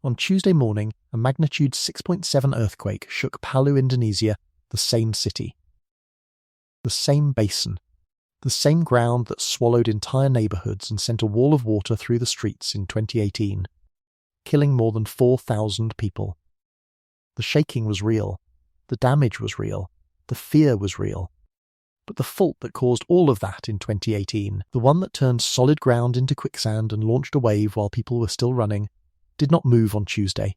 On Tuesday morning, a magnitude 6.7 earthquake shook Palu, Indonesia, the same city. The same basin. The same ground that swallowed entire neighbourhoods and sent a wall of water through the streets in 2018, killing more than 4,000 people. The shaking was real. The damage was real. The fear was real. But the fault that caused all of that in 2018, the one that turned solid ground into quicksand and launched a wave while people were still running, did not move on Tuesday.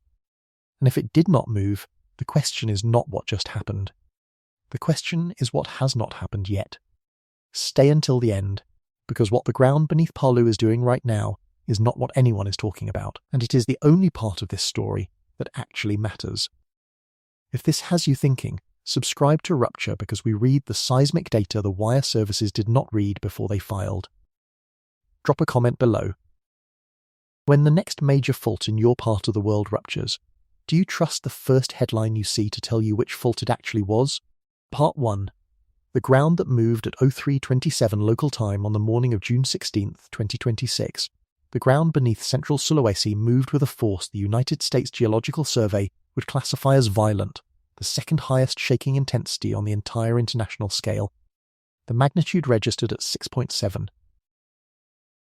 And if it did not move, the question is not what just happened. The question is what has not happened yet. Stay until the end, because what the ground beneath Palu is doing right now is not what anyone is talking about, and it is the only part of this story that actually matters. If this has you thinking, subscribe to Rupture because we read the seismic data the wire services did not read before they filed. Drop a comment below. When the next major fault in your part of the world ruptures, do you trust the first headline you see to tell you which fault it actually was? Part 1. The ground that moved at 03:27 local time on the morning of June 16, 2026. The ground beneath central Sulawesi moved with a force the United States Geological Survey would classify as violent, the second highest shaking intensity on the entire international scale. The magnitude registered at 6.7.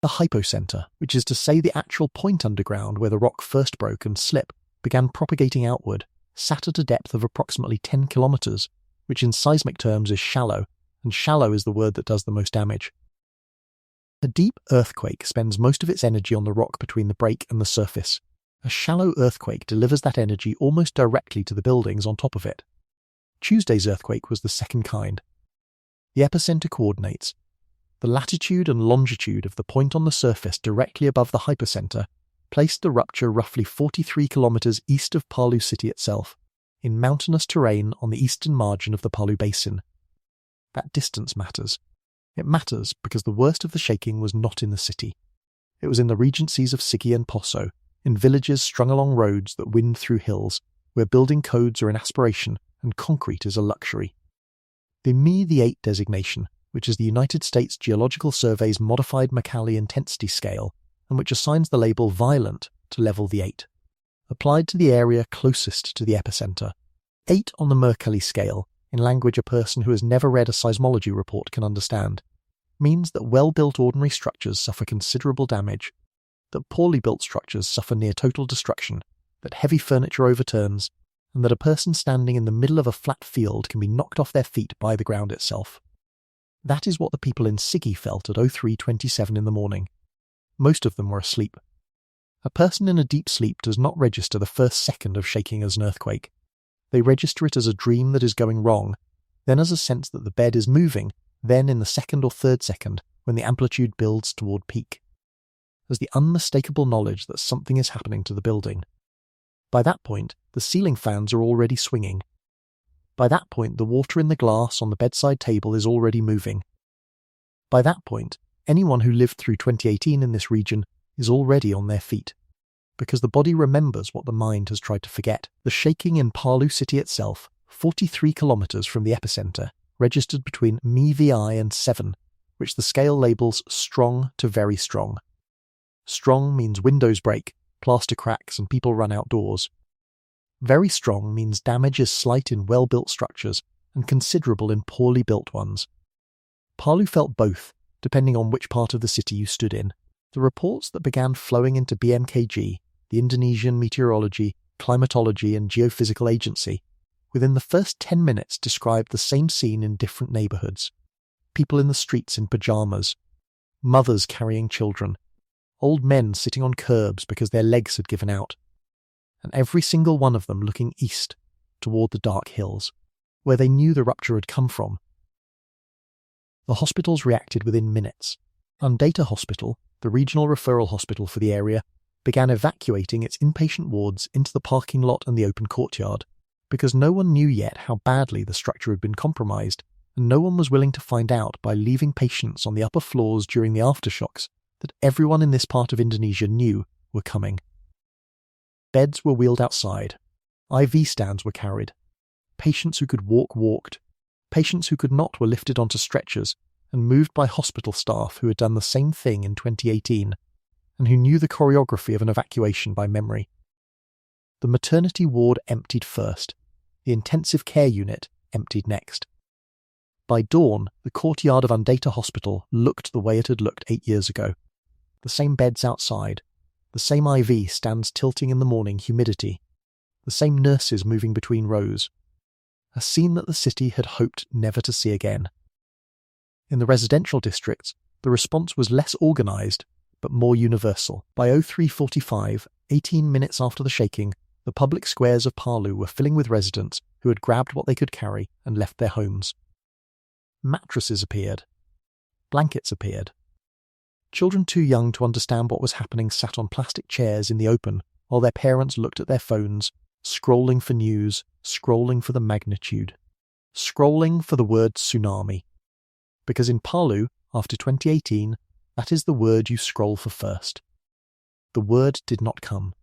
The hypocenter, which is to say the actual point underground where the rock first broke and slip, began propagating outward, sat at a depth of approximately 10 kilometers, which in seismic terms is shallow, and shallow is the word that does the most damage. A deep earthquake spends most of its energy on the rock between the break and the surface. A shallow earthquake delivers that energy almost directly to the buildings on top of it. Tuesday's earthquake was the second kind. The epicenter coordinates. The latitude and longitude of the point on the surface directly above the hypocenter placed the rupture roughly 43 kilometers east of Palu city itself, in mountainous terrain on the eastern margin of the Palu Basin. That distance matters. It matters because the worst of the shaking was not in the city. It was in the regencies of Sigi and Poso, in villages strung along roads that wind through hills, where building codes are an aspiration and concrete is a luxury. The Me-8 designation, which is the United States Geological Survey's modified Mercalli intensity scale, and which assigns the label violent to level the 8, applied to the area closest to the epicenter. 8 on the Mercalli scale, in language a person who has never read a seismology report can understand, means that well-built ordinary structures suffer considerable damage, that poorly built structures suffer near total destruction, that heavy furniture overturns, and that a person standing in the middle of a flat field can be knocked off their feet by the ground itself. That is what the people in Sigi felt at 03:27 in the morning. Most of them were asleep. A person in a deep sleep does not register the first second of shaking as an earthquake. They register it as a dream that is going wrong, then as a sense that the bed is moving, then in the second or third second when the amplitude builds toward peak, as the unmistakable knowledge that something is happening to the building. By that point, the ceiling fans are already swinging. By that point, the water in the glass on the bedside table is already moving. By that point, anyone who lived through 2018 in this region is already on their feet, because the body remembers what the mind has tried to forget. The shaking in Palu city itself, 43 kilometers from the epicenter, registered between Me-VI and 7, which the scale labels strong to very strong. Strong means windows break, plaster cracks, and people run outdoors. Very strong means damage is slight in well-built structures and considerable in poorly built ones. Palu felt both, depending on which part of the city you stood in. The reports that began flowing into BMKG, the Indonesian Meteorology, Climatology and Geophysical Agency, within the first 10 minutes described the same scene in different neighbourhoods. People in the streets in pyjamas, mothers carrying children, old men sitting on curbs because their legs had given out, and every single one of them looking east, toward the dark hills, where they knew the rupture had come from. The hospitals reacted within minutes. Undata Hospital, the regional referral hospital for the area, began evacuating its inpatient wards into the parking lot and the open courtyard, because no one knew yet how badly the structure had been compromised, and no one was willing to find out by leaving patients on the upper floors during the aftershocks that everyone in this part of Indonesia knew were coming. Beds were wheeled outside. IV stands were carried. Patients who could walk walked. Patients who could not were lifted onto stretchers and moved by hospital staff who had done the same thing in 2018 and who knew the choreography of an evacuation by memory. The maternity ward emptied first. The intensive care unit emptied next. By dawn, the courtyard of Undata Hospital looked the way it had looked 8 years ago. The same beds outside. The same IV stands tilting in the morning humidity. The same nurses moving between rows. A scene that the city had hoped never to see again. In the residential districts, the response was less organised, but more universal. By 03:45, 18 minutes after the shaking, the public squares of Palu were filling with residents who had grabbed what they could carry and left their homes. Mattresses appeared. Blankets appeared. Children too young to understand what was happening sat on plastic chairs in the open while their parents looked at their phones, scrolling for news, scrolling for the magnitude, scrolling for the word tsunami. Because in Palu, after 2018, that is the word you scroll for first. The word did not come.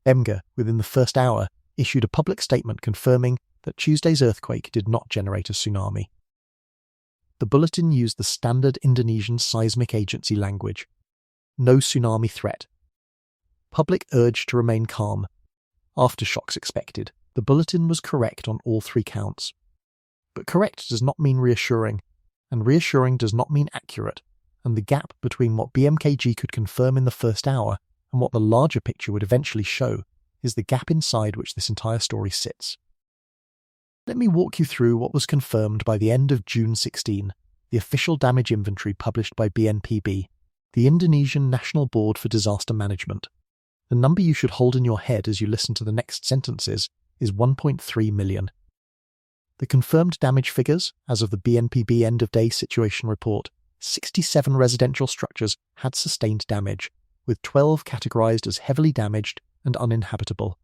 BMGA, within the first hour, issued a public statement confirming that Tuesday's earthquake did not generate a tsunami. The bulletin used the standard Indonesian seismic agency language. No tsunami threat. Public urged to remain calm. Aftershocks expected. The bulletin was correct on all 3 counts. But correct does not mean reassuring, and reassuring does not mean accurate, and the gap between what BMKG could confirm in the first hour and what the larger picture would eventually show is the gap inside which this entire story sits. Let me walk you through what was confirmed by the end of June 16, the official damage inventory published by BNPB, the Indonesian National Board for Disaster Management. The number you should hold in your head as you listen to the next sentences is 1.3 million. The confirmed damage figures, as of the BNPB end-of-day situation report, 67 residential structures had sustained damage, with 12 categorised as heavily damaged and uninhabitable.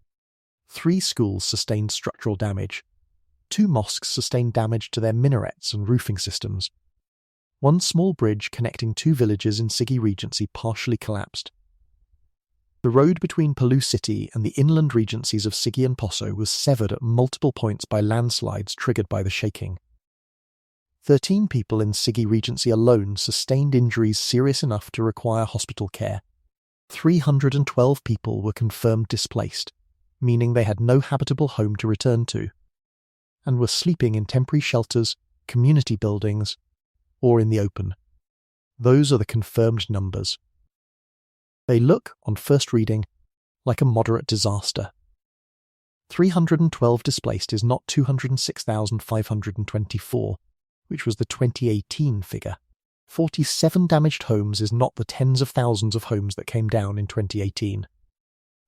3 schools sustained structural damage. 2 mosques sustained damage to their minarets and roofing systems. 1 small bridge connecting 2 villages in Sigi Regency partially collapsed. The road between Palu City and the inland regencies of Sigi and Poso was severed at multiple points by landslides triggered by the shaking. 13 people in Sigi Regency alone sustained injuries serious enough to require hospital care. 312 people were confirmed displaced, meaning they had no habitable home to return to, and were sleeping in temporary shelters, community buildings, or in the open. Those are the confirmed numbers. They look, on first reading, like a moderate disaster. 312 displaced is not 206,524, which was the 2018 figure. 47 damaged homes is not the tens of thousands of homes that came down in 2018.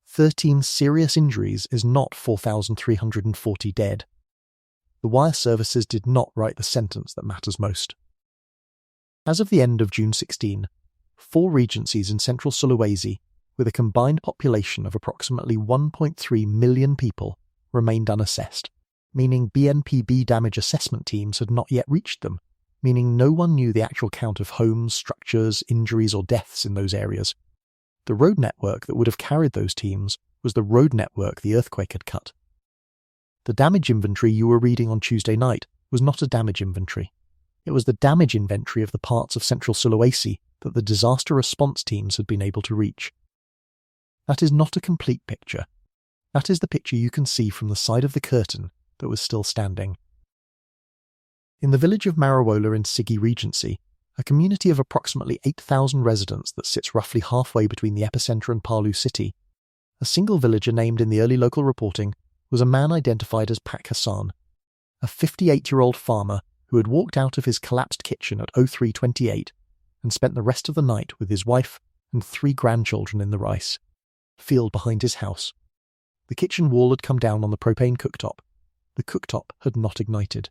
13 serious injuries is not 4,340 dead. The wire services did not write the sentence that matters most. As of the end of June 16, 4 regencies in central Sulawesi, with a combined population of approximately 1.3 million people, remained unassessed, meaning BNPB damage assessment teams had not yet reached them, meaning no one knew the actual count of homes, structures, injuries or deaths in those areas. The road network that would have carried those teams was the road network the earthquake had cut. The damage inventory you were reading on Tuesday night was not a damage inventory. It was the damage inventory of the parts of central Sulawesi that the disaster response teams had been able to reach. That is not a complete picture. That is the picture you can see from the side of the curtain that was still standing. In the village of Marawola in Sigi Regency, a community of approximately 8,000 residents that sits roughly halfway between the epicenter and Palu City, a single villager named in the early local reporting was a man identified as Pak Hassan, a 58-year-old farmer who had walked out of his collapsed kitchen at 03:28 and spent the rest of the night with his wife and 3 grandchildren in the rice field behind his house. The kitchen wall had come down on the propane cooktop. The cooktop had not ignited.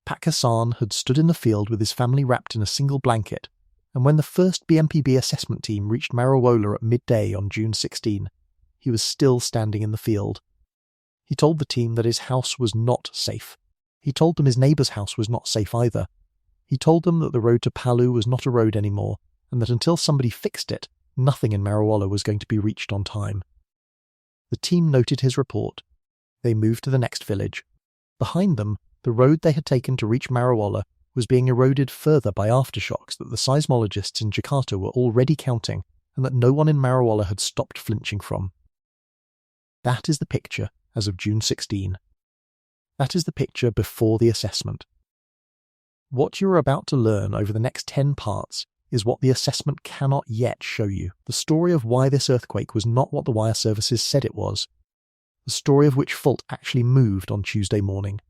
Pak Hassan had stood in the field with his family wrapped in a single blanket, and when the first BNPB assessment team reached Marawola at midday on June 16, he was still standing in the field. He told the team that his house was not safe. He told them his neighbour's house was not safe either. He told them that the road to Palu was not a road anymore, and that until somebody fixed it, nothing in Marawola was going to be reached on time. The team noted his report. They moved to the next village. Behind them, the road they had taken to reach Marawola was being eroded further by aftershocks that the seismologists in Jakarta were already counting and that no one in Marawola had stopped flinching from. That is the picture as of June 16. That is the picture before the assessment. What you are about to learn over the next 10 parts is what the assessment cannot yet show you. The story of why this earthquake was not what the wire services said it was. The story of which fault actually moved on Tuesday morning.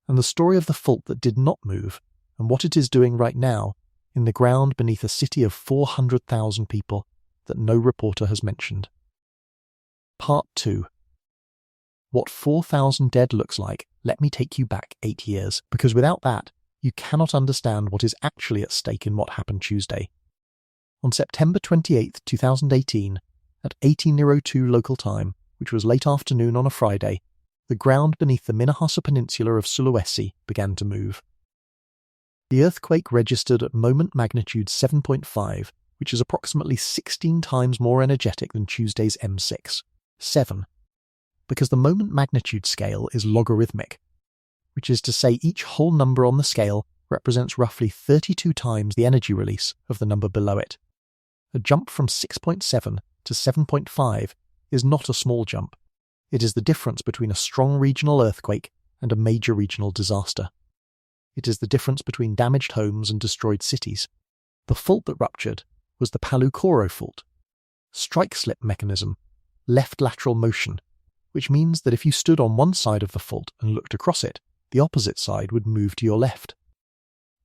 And the story of the fault that did not move, and what it is doing right now in the ground beneath a city of 400,000 people that no reporter has mentioned. Part 2. What 4,000 dead looks like, let me take you back 8 years, because without that, you cannot understand what is actually at stake in what happened Tuesday. On September 28, 2018, at 18:02 local time, which was late afternoon on a Friday, the ground beneath the Minahasa Peninsula of Sulawesi began to move. The earthquake registered at moment magnitude 7.5, which is approximately 16 times more energetic than Tuesday's M6. 7. Because the moment magnitude scale is logarithmic, which is to say each whole number on the scale represents roughly 32 times the energy release of the number below it. A jump from 6.7 to 7.5 is not a small jump. It is the difference between a strong regional earthquake and a major regional disaster. It is the difference between damaged homes and destroyed cities. The fault that ruptured was the Palu-Koro Fault. Strike slip mechanism, left lateral motion, which means that if you stood on one side of the fault and looked across it, the opposite side would move to your left.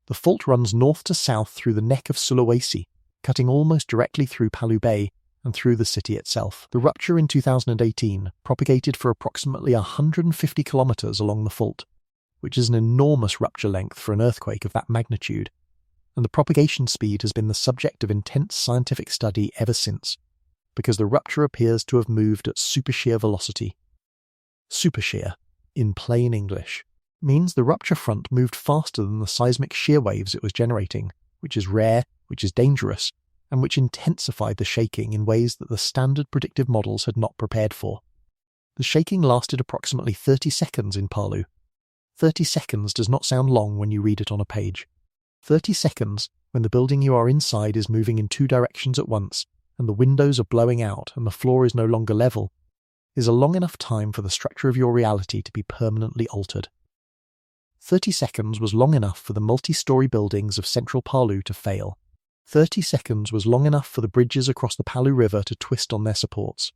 The fault runs north to south through the neck of Sulawesi, cutting almost directly through Palu Bay and through the city itself. The rupture in 2018 propagated for approximately 150 kilometers along the fault, which is an enormous rupture length for an earthquake of that magnitude, and the propagation speed has been the subject of intense scientific study ever since, because the rupture appears to have moved at supershear velocity. Supershear, in plain English, means the rupture front moved faster than the seismic shear waves it was generating, which is rare, which is dangerous, and which intensified the shaking in ways that the standard predictive models had not prepared for. The shaking lasted approximately 30 seconds in Palu. 30 seconds does not sound long when you read it on a page. 30 seconds, when the building you are inside is moving in 2 directions at once, and the windows are blowing out and the floor is no longer level, is a long enough time for the structure of your reality to be permanently altered. 30 seconds was long enough for the multi-story buildings of central Palu to fail. 30 seconds was long enough for the bridges across the Palu River to twist on their supports.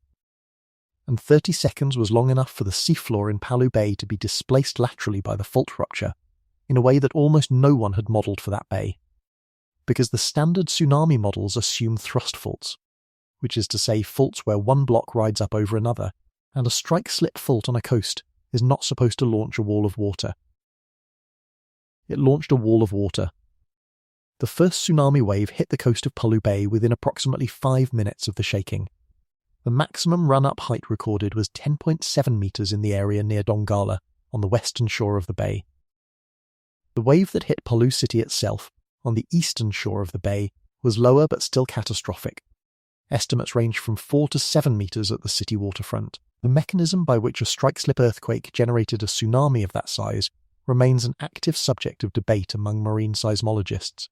And 30 seconds was long enough for the seafloor in Palu Bay to be displaced laterally by the fault rupture, in a way that almost no one had modelled for that bay. Because the standard tsunami models assume thrust faults, which is to say faults where one block rides up over another, and a strike-slip fault on a coast is not supposed to launch a wall of water. It launched a wall of water. The first tsunami wave hit the coast of Palu Bay within approximately 5 minutes of the shaking. The maximum run-up height recorded was 10.7 metres in the area near Donggala, on the western shore of the bay. The wave that hit Palu city itself, on the eastern shore of the bay, was lower but still catastrophic. Estimates range from 4 to 7 metres at the city waterfront. The mechanism by which a strike-slip earthquake generated a tsunami of that size remains an active subject of debate among marine seismologists,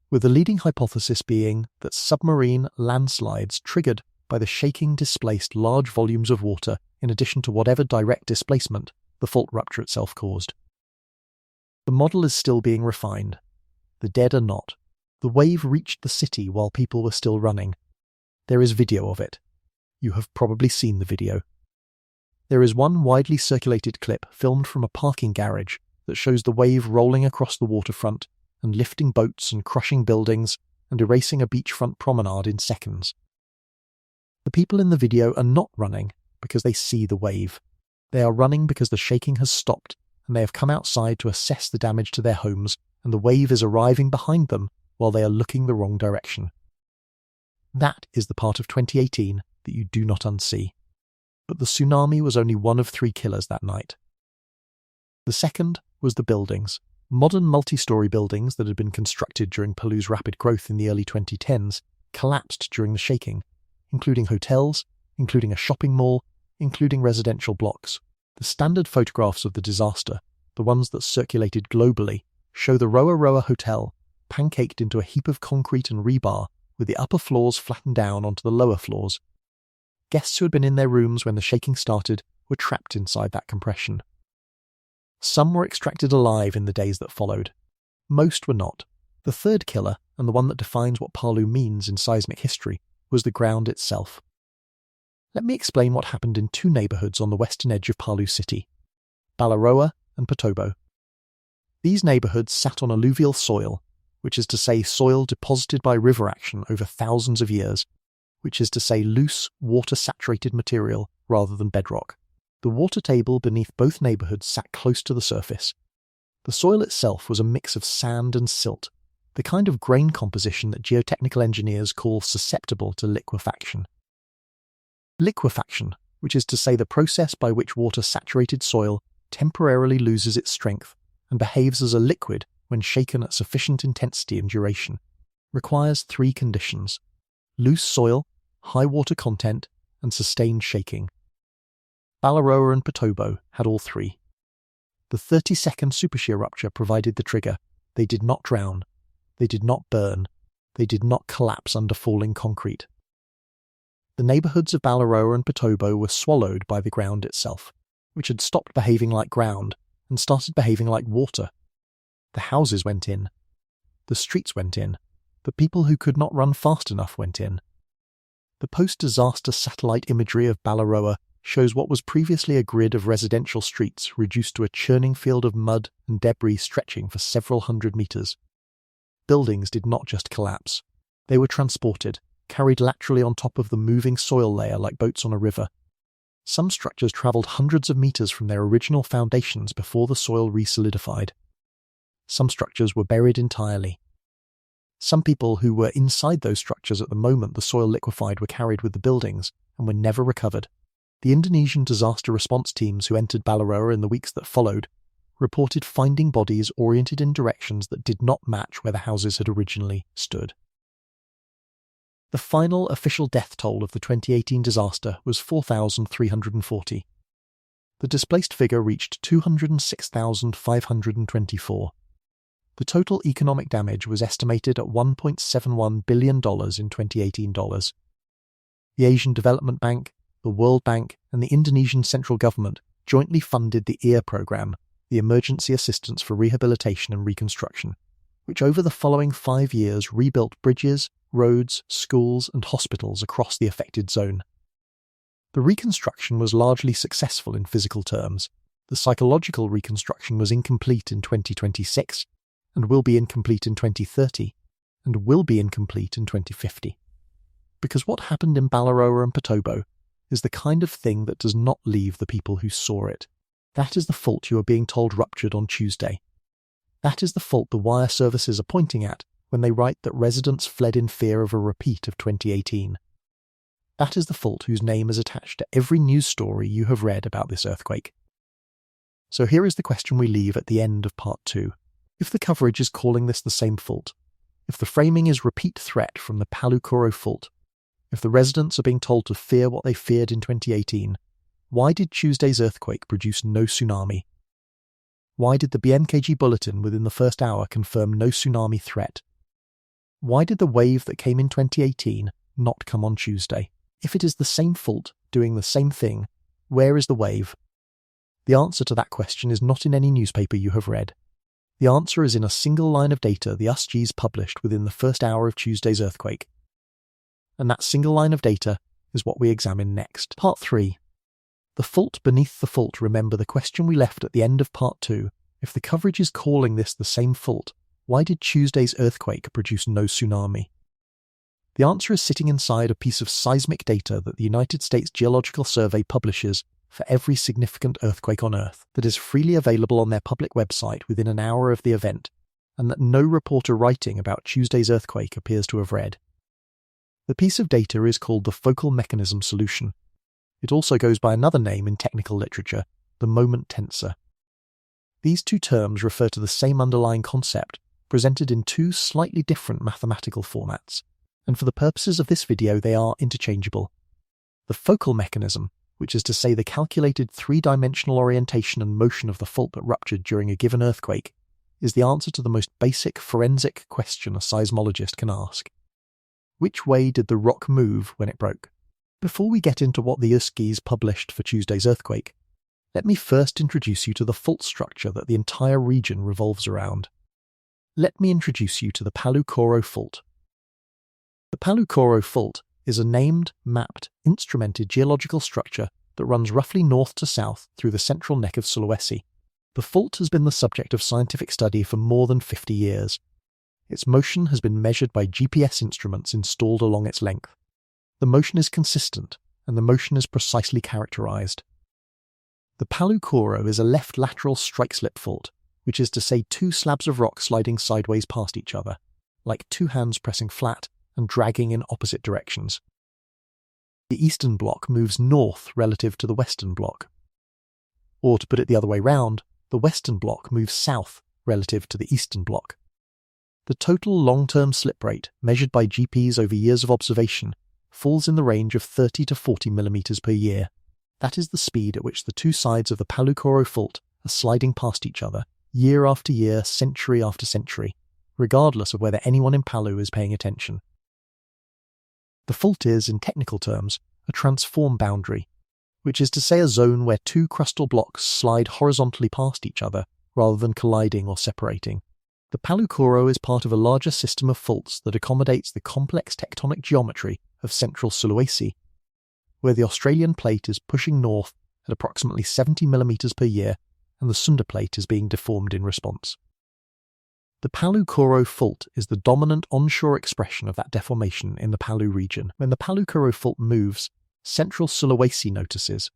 with the leading hypothesis being that submarine landslides triggered by the shaking displaced large volumes of water in addition to whatever direct displacement the fault rupture itself caused. The model is still being refined. The dead are not. The wave reached the city while people were still running. There is video of it. You have probably seen the video. There is one widely circulated clip filmed from a parking garage that shows the wave rolling across the waterfront and lifting boats and crushing buildings and erasing a beachfront promenade in seconds. The people in the video are not running because they see the wave. They are running because the shaking has stopped and they have come outside to assess the damage to their homes, and the wave is arriving behind them while they are looking the wrong direction. That is the part of 2018 that you do not unsee. But the tsunami was only one of 3 killers that night. The second was the buildings. Modern multi-story buildings that had been constructed during Palu's rapid growth in the early 2010s collapsed during the shaking, including hotels, including a shopping mall, including residential blocks. The standard photographs of the disaster, the ones that circulated globally, show the Roa Roa Hotel pancaked into a heap of concrete and rebar with the upper floors flattened down onto the lower floors. Guests who had been in their rooms when the shaking started were trapped inside that compression. Some were extracted alive in the days that followed. Most were not. The third killer, and the one that defines what Palu means in seismic history, was the ground itself. Let me explain what happened in two neighbourhoods on the western edge of Palu city, Balaroa and Potobo. These neighbourhoods sat on alluvial soil, which is to say soil deposited by river action over thousands of years, which is to say loose, water-saturated material rather than bedrock. The water table beneath both neighbourhoods sat close to the surface. The soil itself was a mix of sand and silt, the kind of grain composition that geotechnical engineers call susceptible to liquefaction. Liquefaction, which is to say the process by which water-saturated soil temporarily loses its strength and behaves as a liquid when shaken at sufficient intensity and duration, requires three conditions: loose soil, high water content, and sustained shaking. Balaroa and Potobo had all three. The 30-second supershear rupture provided the trigger. They did not drown. They did not burn. They did not collapse under falling concrete. The neighbourhoods of Balaroa and Potobo were swallowed by the ground itself, which had stopped behaving like ground and started behaving like water. The houses went in. The streets went in. The people who could not run fast enough went in. The post-disaster satellite imagery of Balaroa shows what was previously a grid of residential streets reduced to a churning field of mud and debris stretching for several hundred metres. Buildings did not just collapse. They were transported, carried laterally on top of the moving soil layer like boats on a river. Some structures travelled hundreds of metres from their original foundations before the soil re-solidified. Some structures were buried entirely. Some people who were inside those structures at the moment the soil liquefied were carried with the buildings and were never recovered. The Indonesian disaster response teams who entered Balaroa in the weeks that followed reported finding bodies oriented in directions that did not match where the houses had originally stood. The final official death toll of the 2018 disaster was 4,340. The displaced figure reached 206,524. The total economic damage was estimated at $1.71 billion in 2018 dollars. The Asian Development Bank, the World Bank, and the Indonesian central government jointly funded the EAR program, the Emergency Assistance for Rehabilitation and Reconstruction, which over the following 5 years rebuilt bridges, roads, schools, and hospitals across the affected zone. The reconstruction was largely successful in physical terms. The psychological reconstruction was incomplete in 2026, and will be incomplete in 2030, and will be incomplete in 2050. Because what happened in Balaroa and Potobo is the kind of thing that does not leave the people who saw it. That is the fault you are being told ruptured on Tuesday. That is the fault the wire services are pointing at when they write that residents fled in fear of a repeat of 2018. That is the fault whose name is attached to every news story you have read about this earthquake. So here is the question we leave at the end of part 2. If the coverage is calling this the same fault, if the framing is repeat threat from the Palu-Koro Fault, if the residents are being told to fear what they feared in 2018, why did Tuesday's earthquake produce no tsunami? Why did the BMKG bulletin within the first hour confirm no tsunami threat? Why did the wave that came in 2018 not come on Tuesday? If it is the same fault doing the same thing, where is the wave? The answer to that question is not in any newspaper you have read. The answer is in a single line of data the USGS published within the first hour of Tuesday's earthquake. And that single line of data is what we examine next. Part 3. The fault beneath the fault. Remember the question we left at the end of part 2. If the coverage is calling this the same fault, why did Tuesday's earthquake produce no tsunami? The answer is sitting inside a piece of seismic data that the United States Geological Survey publishes for every significant earthquake on Earth, that is freely available on their public website within an hour of the event, and that no reporter writing about Tuesday's earthquake appears to have read. The piece of data is called the focal mechanism solution. It also goes by another name in technical literature, the moment tensor. These two terms refer to the same underlying concept, presented in two slightly different mathematical formats, and for the purposes of this video they are interchangeable. The focal mechanism, which is to say the calculated three-dimensional orientation and motion of the fault that ruptured during a given earthquake, is the answer to the most basic forensic question a seismologist can ask. Which way did the rock move when it broke? Before we get into what the USGS published for Tuesday's earthquake, let me first introduce you to the fault structure that the entire region revolves around. Let me introduce you to the Palu-Koro Fault. The Palu-Koro Fault is a named, mapped, instrumented geological structure that runs roughly north to south through the central neck of Sulawesi. The fault has been the subject of scientific study for more than 50 years. Its motion has been measured by GPS instruments installed along its length. The motion is consistent, and the motion is precisely characterized. The Palu-Koro is a left lateral strike-slip fault, which is to say two slabs of rock sliding sideways past each other, like two hands pressing flat and dragging in opposite directions. The eastern block moves north relative to the western block. Or to put it the other way round, the western block moves south relative to the eastern block. The total long-term slip rate, measured by GPS over years of observation, falls in the range of 30 to 40 millimeters per year. That is the speed at which the two sides of the Palu-Koro Fault are sliding past each other, year after year, century after century, regardless of whether anyone in Palu is paying attention. The fault is, in technical terms, a transform boundary, which is to say a zone where two crustal blocks slide horizontally past each other rather than colliding or separating. The Palu-Koro is part of a larger system of faults that accommodates the complex tectonic geometry of central Sulawesi, where the Australian plate is pushing north at approximately 70 millimeters per year and the Sunda plate is being deformed in response. The Palu-Koro Fault is the dominant onshore expression of that deformation in the Palu region. When the Palu-Koro Fault moves, central Sulawesi notices.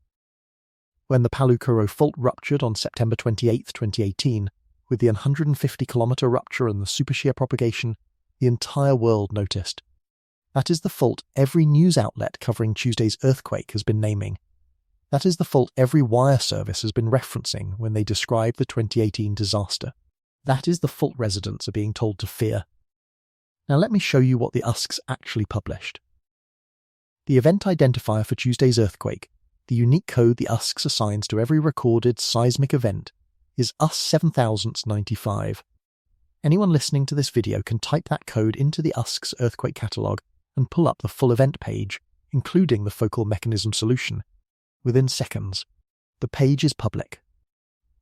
When the Palu-Koro Fault ruptured on September 28, 2018, with the 150-kilometer rupture and the supershear propagation, the entire world noticed. That is the fault every news outlet covering Tuesday's earthquake has been naming. That is the fault every wire service has been referencing when they describe the 2018 disaster. That is the fault residents are being told to fear. Now let me show you what the USGS actually published. The event identifier for Tuesday's earthquake, the unique code the USGS assigns to every recorded seismic event, is US7095. Anyone listening to this video can type that code into the USGS earthquake catalogue and pull up the full event page, including the focal mechanism solution, within seconds. The page is public.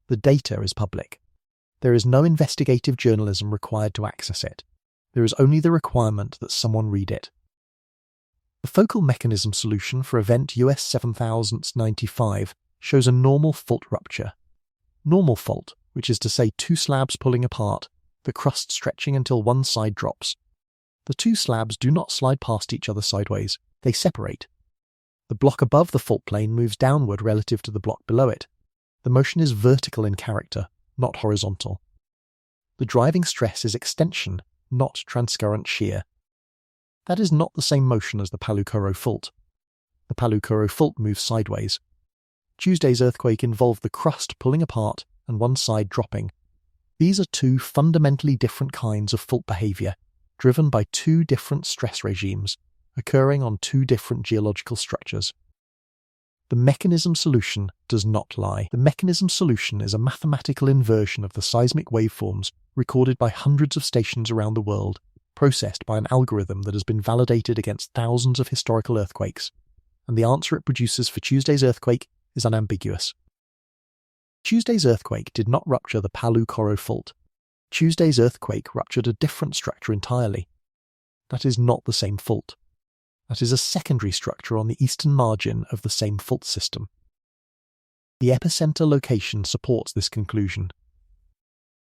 The data is public. There is no investigative journalism required to access it. There is only the requirement that someone read it. The focal mechanism solution for event US7095 shows a normal fault rupture. Normal fault, which is to say two slabs pulling apart, the crust stretching until one side drops. The two slabs do not slide past each other sideways, they separate. The block above the fault plane moves downward relative to the block below it. The motion is vertical in character, not horizontal. The driving stress is extension, not transcurrent shear. That is not the same motion as the Palu-Koro Fault. The Palu-Koro Fault moves sideways. Tuesday's earthquake involved the crust pulling apart and one side dropping. These are two fundamentally different kinds of fault behavior, driven by two different stress regimes, occurring on two different geological structures. The mechanism solution does not lie. The mechanism solution is a mathematical inversion of the seismic waveforms recorded by hundreds of stations around the world, processed by an algorithm that has been validated against thousands of historical earthquakes, and the answer it produces for Tuesday's earthquake is unambiguous. Tuesday's earthquake did not rupture the Palu-Koro Fault. Tuesday's earthquake ruptured a different structure entirely. That is not the same fault. That is a secondary structure on the eastern margin of the same fault system. The epicenter location supports this conclusion.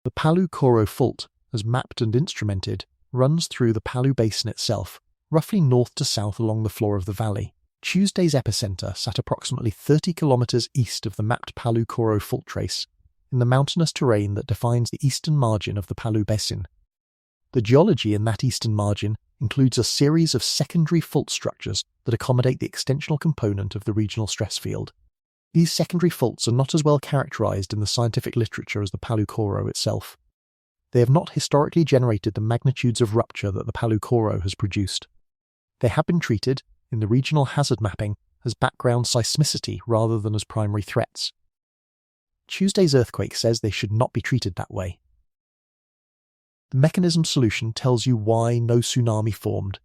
The Palu-Koro Fault, as mapped and instrumented, runs through the Palu Basin itself, roughly north to south along the floor of the valley. Tuesday's epicenter sat approximately 30 kilometers east of the mapped Palu-Koro Fault trace, in the mountainous terrain that defines the eastern margin of the Palu Basin. The geology in that eastern margin includes a series of secondary fault structures that accommodate the extensional component of the regional stress field. These secondary faults are not as well characterized in the scientific literature as the Palu-Koro itself. They have not historically generated the magnitudes of rupture that the Palu-Koro has produced. They have been treated, in the regional hazard mapping, as background seismicity rather than as primary threats. Tuesday's earthquake says they should not be treated that way. The mechanism solution tells you why no tsunami formed.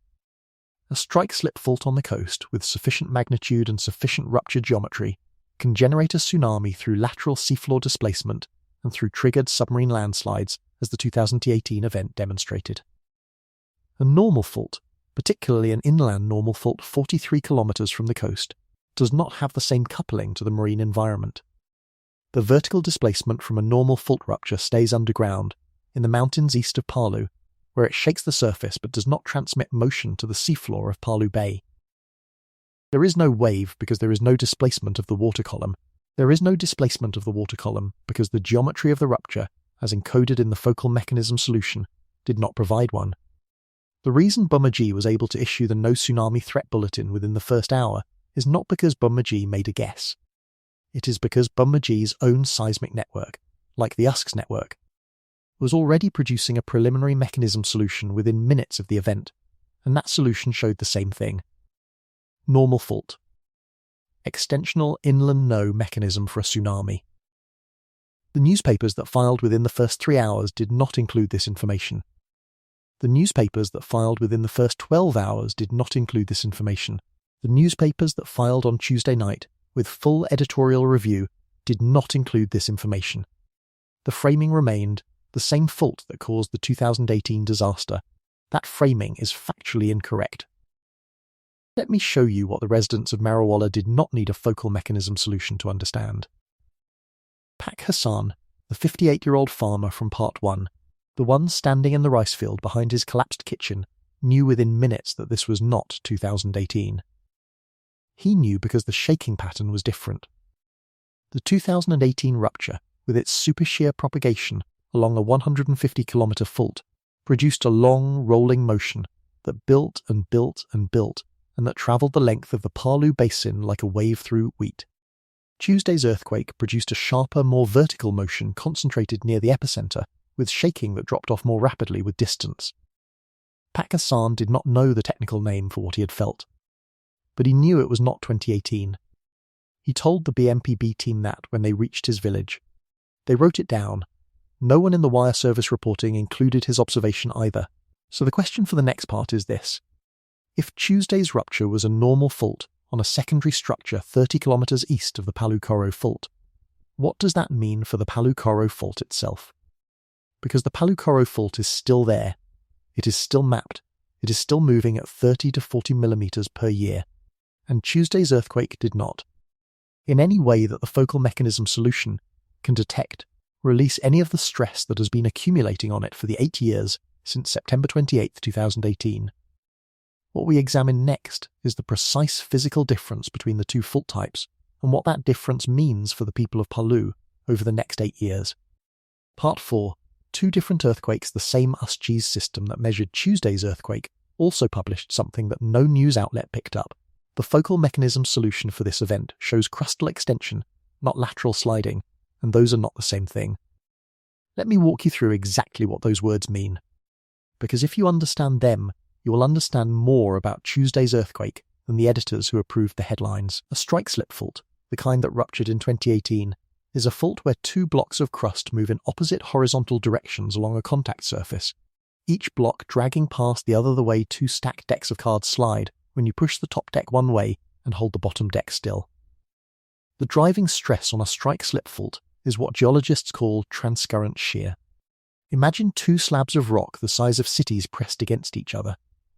A strike-slip fault on the coast with sufficient magnitude and sufficient rupture geometry can generate a tsunami through lateral seafloor displacement and through triggered submarine landslides, as the 2018 event demonstrated. A normal fault, particularly an inland normal fault 43 kilometers from the coast, does not have the same coupling to the marine environment. The vertical displacement from a normal fault rupture stays underground, in the mountains east of Palu, where it shakes the surface but does not transmit motion to the seafloor of Palu Bay. There is no wave because there is no displacement of the water column. There is no displacement of the water column because the geometry of the rupture, as encoded in the focal mechanism solution, did not provide one. The reason Bumajee was able to issue the no tsunami threat bulletin within the first hour is not because Bumajee made a guess. It is because Bumajee's own seismic network, like the USGS network, was already producing a preliminary mechanism solution within minutes of the event, and that solution showed the same thing. Normal fault. Extensional inland no mechanism for a tsunami. The newspapers that filed within the first 3 hours did not include this information. The newspapers that filed within the first 12 hours did not include this information. The newspapers that filed on Tuesday night, with full editorial review, did not include this information. The framing remained the same fault that caused the 2018 disaster. That framing is factually incorrect. Let me show you what the residents of Marawala did not need a focal mechanism solution to understand. Pak Hassan, the 58-year-old farmer from Part 1, the one standing in the rice field behind his collapsed kitchen, knew within minutes that this was not 2018. He knew because the shaking pattern was different. The 2018 rupture, with its super shear propagation along a 150-kilometre fault, produced a long, rolling motion that built and built and built, and that travelled the length of the Palu basin like a wave through wheat. Tuesday's earthquake produced a sharper, more vertical motion concentrated near the epicenter, with shaking that dropped off more rapidly with distance. Pak Hassan did not know the technical name for what he had felt, but he knew it was not 2018. He told the BMPB team that when they reached his village. They wrote it down. No one in the wire service reporting included his observation either, so the question for the next part is this. If Tuesday's rupture was a normal fault on a secondary structure 30 kilometers east of the Palu-Koro Fault, what does that mean for the Palu-Koro Fault itself? Because the Palu-Koro Fault is still there. It is still mapped. It is still moving at 30 to 40 millimeters per year. And Tuesday's earthquake did not. In any way that the focal mechanism solution can detect, release any of the stress that has been accumulating on it for the 8 years since September 28, 2018. What we examine next is the precise physical difference between the two fault types and what that difference means for the people of Palu over the next 8 years. Part 4. 2 different earthquakes, the same USGS system that measured Tuesday's earthquake, also published something that no news outlet picked up. The focal mechanism solution for this event shows crustal extension, not lateral sliding, and those are not the same thing. Let me walk you through exactly what those words mean. Because if you understand them, you will understand more about Tuesday's earthquake than the editors who approved the headlines. A strike-slip fault, the kind that ruptured in 2018, is a fault where 2 blocks of crust move in opposite horizontal directions along a contact surface, each block dragging past the other the way 2 stacked decks of cards slide when you push the top deck one way and hold the bottom deck still. The driving stress on a strike-slip fault is what geologists call transcurrent shear. Imagine 2 slabs of rock the size of cities pressed against each other,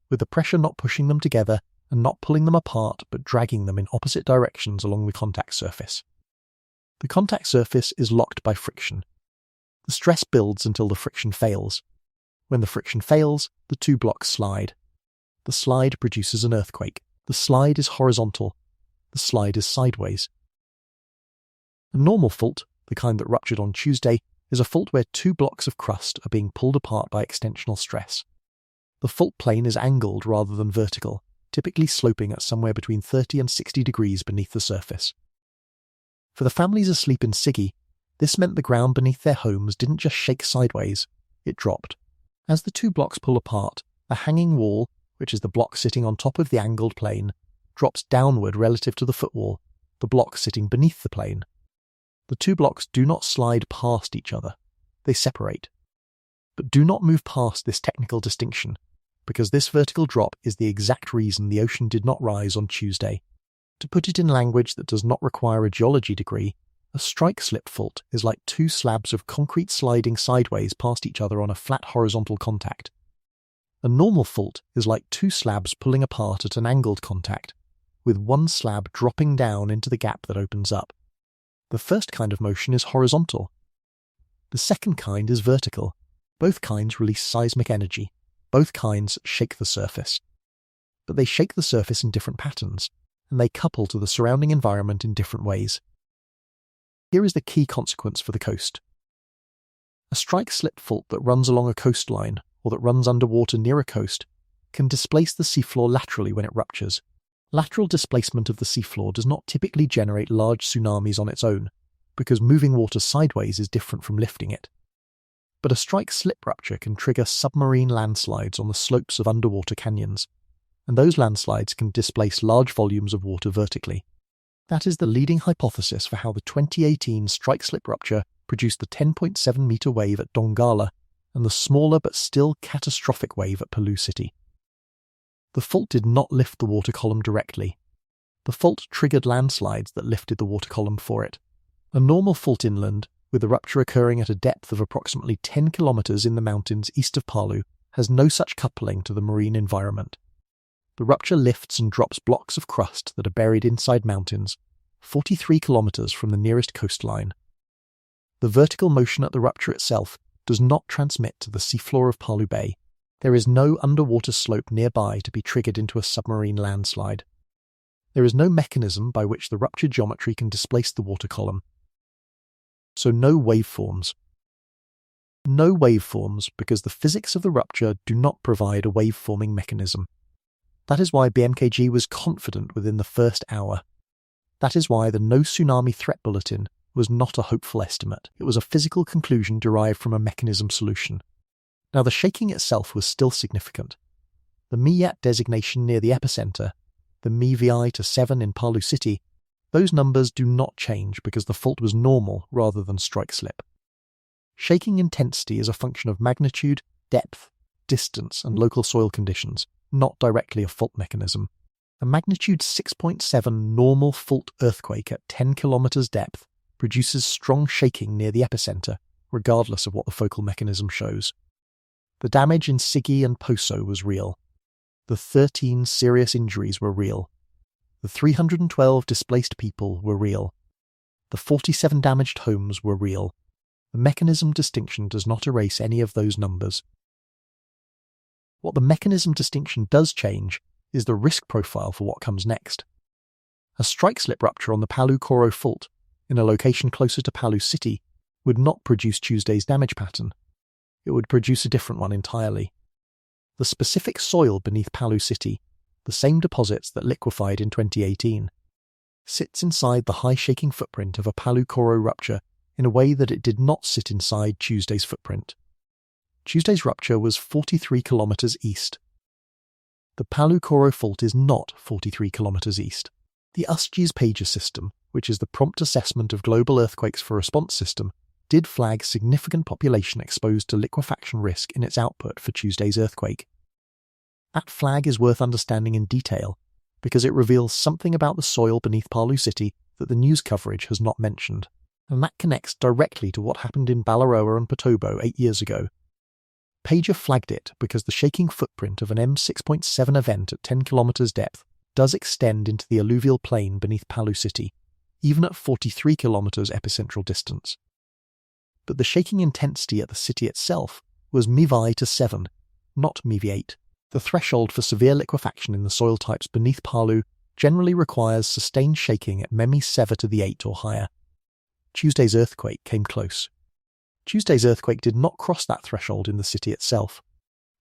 with the pressure not pushing them together and not pulling them apart but dragging them in opposite directions along the contact surface. The contact surface is locked by friction. The stress builds until the friction fails. When the friction fails, the 2 blocks slide. The slide produces an earthquake. The slide is horizontal. The slide is sideways. A normal fault, the kind that ruptured on Tuesday, is a fault where 2 blocks of crust are being pulled apart by extensional stress. The fault plane is angled rather than vertical, typically sloping at somewhere between 30 and 60 degrees beneath the surface. For the families asleep in Sigi, this meant the ground beneath their homes didn't just shake sideways, it dropped. As the 2 blocks pull apart, the hanging wall, which is the block sitting on top of the angled plane, drops downward relative to the footwall, the block sitting beneath the plane. The 2 blocks do not slide past each other, they separate. But do not move past this technical distinction, because this vertical drop is the exact reason the ocean did not rise on Tuesday. To put it in language that does not require a geology degree, a strike-slip fault is like two slabs of concrete sliding sideways past each other on a flat horizontal contact. A normal fault is like two slabs pulling apart at an angled contact, with one slab dropping down into the gap that opens up. The first kind of motion is horizontal. The second kind is vertical. Both kinds release seismic energy. Both kinds shake the surface. But they shake the surface in different patterns, and they couple to the surrounding environment in different ways. Here is the key consequence for the coast. A strike-slip fault that runs along a coastline or that runs underwater near a coast can displace the seafloor laterally when it ruptures. Lateral displacement of the seafloor does not typically generate large tsunamis on its own, because moving water sideways is different from lifting it. But a strike-slip rupture can trigger submarine landslides on the slopes of underwater canyons, and those landslides can displace large volumes of water vertically. That is the leading hypothesis for how the 2018 strike-slip rupture produced the 10.7-meter wave at Donggala and the smaller but still catastrophic wave at Palu City. The fault did not lift the water column directly. The fault triggered landslides that lifted the water column for it. A normal fault inland, with the rupture occurring at a depth of approximately 10 kilometers in the mountains east of Palu, has no such coupling to the marine environment. The rupture lifts and drops blocks of crust that are buried inside mountains, 43 kilometers from the nearest coastline. The vertical motion at the rupture itself does not transmit to the seafloor of Palu Bay. There is no underwater slope nearby to be triggered into a submarine landslide. There is no mechanism by which the rupture geometry can displace the water column. So no waveforms. No waveforms because the physics of the rupture do not provide a waveforming mechanism. That is why BMKG was confident within the first hour. That is why the no tsunami threat bulletin was not a hopeful estimate. It was a physical conclusion derived from a mechanism solution. Now the shaking itself was still significant. The MEAT designation near the epicenter, the MEVI to 7 in Palu City, those numbers do not change because the fault was normal rather than strike-slip. Shaking intensity is a function of magnitude, depth, distance, and local soil conditions, not directly a fault mechanism. A magnitude 6.7 normal fault earthquake at 10 kilometers depth produces strong shaking near the epicenter, regardless of what the focal mechanism shows. The damage in Sigi and Poso was real. The 13 serious injuries were real. The 312 displaced people were real. The 47 damaged homes were real. The mechanism distinction does not erase any of those numbers. What the mechanism distinction does change is the risk profile for what comes next. A strike-slip rupture on the Palu-Koro Fault, in a location closer to Palu City, would not produce Tuesday's damage pattern. It would produce a different one entirely. The specific soil beneath Palu City, the same deposits that liquefied in 2018, sits inside the high shaking footprint of a Palu-Koro rupture in a way that it did not sit inside Tuesday's footprint. Tuesday's rupture was 43 kilometers east. The Palu-Koro Fault is not 43 kilometers east. The USGS Pager system, which is the prompt assessment of global earthquakes for response system, did flag significant population exposed to liquefaction risk in its output for Tuesday's earthquake. That flag is worth understanding in detail because it reveals something about the soil beneath Palu City that the news coverage has not mentioned, and that connects directly to what happened in Balaroa and Potobo 8 years ago. Pager flagged it because the shaking footprint of an M6.7 event at 10 kilometers depth does extend into the alluvial plain beneath Palu City, even at 43 kilometers epicentral distance. But the shaking intensity at the city itself was MEVI to 7, not MEVI 8. The threshold for severe liquefaction in the soil types beneath Palu generally requires sustained shaking at MEMI 7 to the 8 or higher. Tuesday's earthquake came close. Tuesday's earthquake did not cross that threshold in the city itself.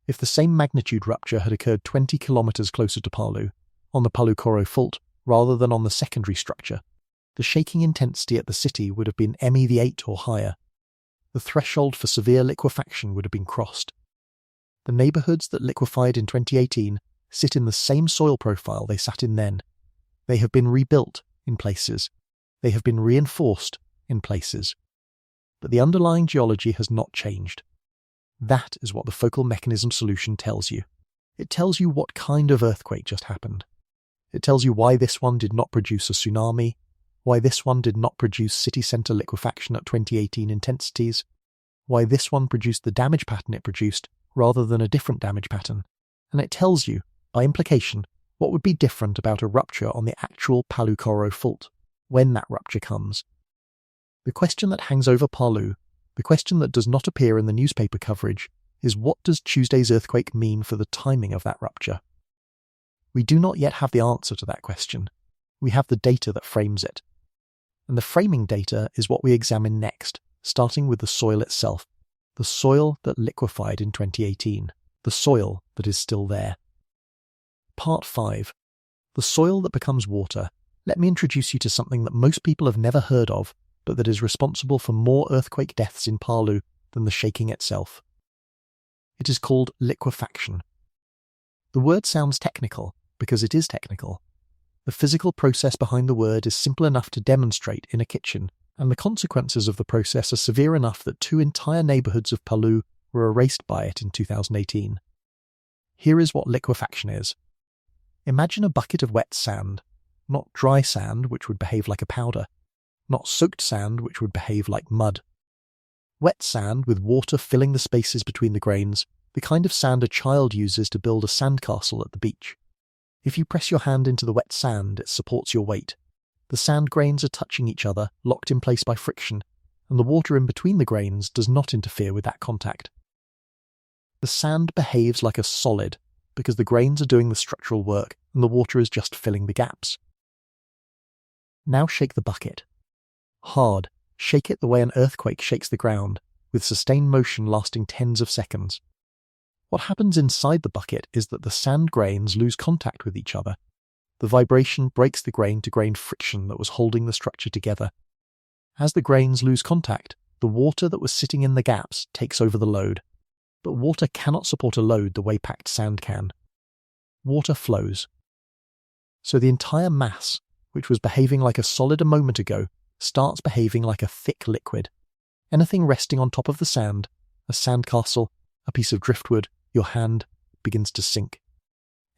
If the same magnitude rupture had occurred 20 kilometers closer to Palu, on the Palu-Koro Fault, rather than on the secondary structure, the shaking intensity at the city would have been MEV8 or higher. The threshold for severe liquefaction would have been crossed. The neighbourhoods that liquefied in 2018 sit in the same soil profile they sat in then. They have been rebuilt in places. They have been reinforced in places. But the underlying geology has not changed. That is what the focal mechanism solution tells you. It tells you what kind of earthquake just happened. It tells you why this one did not produce a tsunami, why this one did not produce city centre liquefaction at 2018 intensities, why this one produced the damage pattern it produced rather than a different damage pattern, and it tells you, by implication, what would be different about a rupture on the actual Palu-Koro Fault, when that rupture comes. The question that hangs over Palu, the question that does not appear in the newspaper coverage, is what does Tuesday's earthquake mean for the timing of that rupture? We do not yet have the answer to that question. We have the data that frames it. And the framing data is what we examine next, starting with the soil itself, the soil that liquefied in 2018, the soil that is still there. Part 5. The soil that becomes water. Let me introduce you to something that most people have never heard of, but that is responsible for more earthquake deaths in Palu than the shaking itself. It is called liquefaction. The word sounds technical, because it is technical. The physical process behind the word is simple enough to demonstrate in a kitchen, and the consequences of the process are severe enough that 2 entire neighbourhoods of Palu were erased by it in 2018. Here is what liquefaction is. Imagine a bucket of wet sand, not dry sand which would behave like a powder, not soaked sand which would behave like mud. Wet sand with water filling the spaces between the grains, the kind of sand a child uses to build a sandcastle at the beach. If you press your hand into the wet sand, it supports your weight. The sand grains are touching each other, locked in place by friction, and the water in between the grains does not interfere with that contact. The sand behaves like a solid, because the grains are doing the structural work and the water is just filling the gaps. Now shake the bucket. Hard, shake it the way an earthquake shakes the ground, with sustained motion lasting tens of seconds. What happens inside the bucket is that the sand grains lose contact with each other. The vibration breaks the grain-to-grain friction that was holding the structure together. As the grains lose contact, the water that was sitting in the gaps takes over the load. But water cannot support a load the way packed sand can. Water flows. So the entire mass, which was behaving like a solid a moment ago, starts behaving like a thick liquid. Anything resting on top of the sand, a sandcastle, a piece of driftwood, your hand, begins to sink.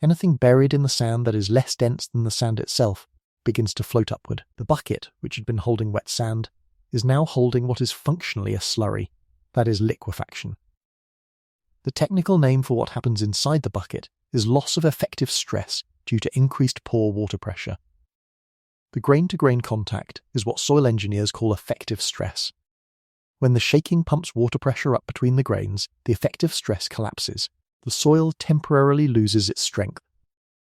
Anything buried in the sand that is less dense than the sand itself begins to float upward. The bucket, which had been holding wet sand, is now holding what is functionally a slurry, that is liquefaction. The technical name for what happens inside the bucket is loss of effective stress due to increased pore water pressure. The grain-to-grain contact is what soil engineers call effective stress. When the shaking pumps water pressure up between the grains, the effective stress collapses. The soil temporarily loses its strength.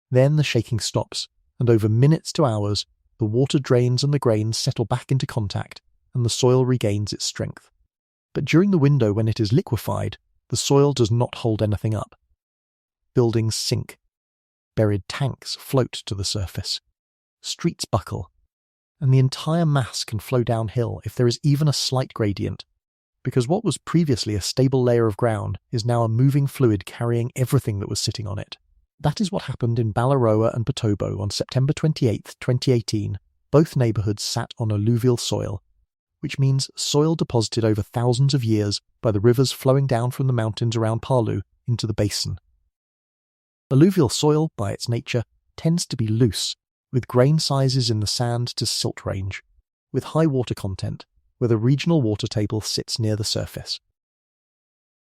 Then the shaking stops, and over minutes to hours, the water drains and the grains settle back into contact, and the soil regains its strength. But during the window when it is liquefied, the soil does not hold anything up. Buildings sink. Buried tanks float to the surface. Streets buckle. And the entire mass can flow downhill if there is even a slight gradient, because what was previously a stable layer of ground is now a moving fluid carrying everything that was sitting on it. That is what happened in Balaroa and Potobo on September 28, 2018. Both neighbourhoods sat on alluvial soil, which means soil deposited over thousands of years by the rivers flowing down from the mountains around Palu into the basin. Alluvial soil, by its nature, tends to be loose, with grain sizes in the sand to silt range, with high water content, where the regional water table sits near the surface.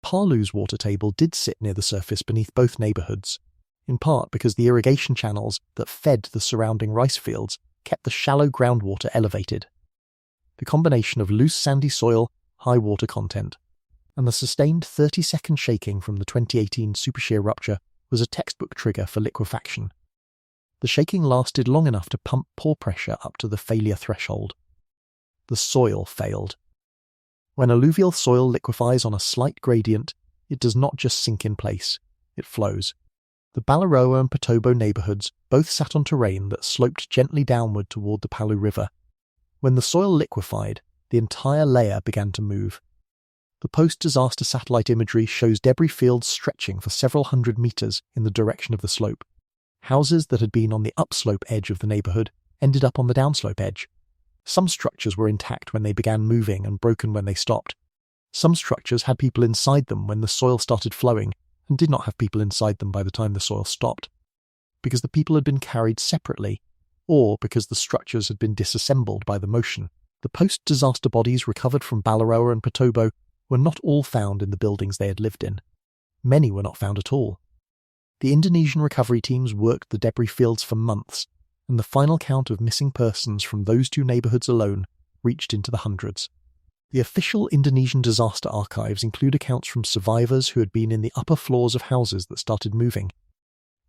Palu's water table did sit near the surface beneath both neighbourhoods, in part because the irrigation channels that fed the surrounding rice fields kept the shallow groundwater elevated. The combination of loose sandy soil, high water content, and the sustained 30-second shaking from the 2018 supershear rupture was a textbook trigger for liquefaction. The shaking lasted long enough to pump pore pressure up to the failure threshold. The soil failed. When alluvial soil liquefies on a slight gradient, it does not just sink in place, it flows. The Balaroa and Potobo neighbourhoods both sat on terrain that sloped gently downward toward the Palu River. When the soil liquefied, the entire layer began to move. The post-disaster satellite imagery shows debris fields stretching for several hundred metres in the direction of the slope. Houses that had been on the upslope edge of the neighbourhood ended up on the downslope edge. Some structures were intact when they began moving and broken when they stopped. Some structures had people inside them when the soil started flowing, and did not have people inside them by the time the soil stopped, because the people had been carried separately, or because the structures had been disassembled by the motion. The post-disaster bodies recovered from Palu-Koro and Potobo were not all found in the buildings they had lived in. Many were not found at all. The Indonesian recovery teams worked the debris fields for months, and the final count of missing persons from those two neighbourhoods alone reached into the hundreds. The official Indonesian disaster archives include accounts from survivors who had been in the upper floors of houses that started moving,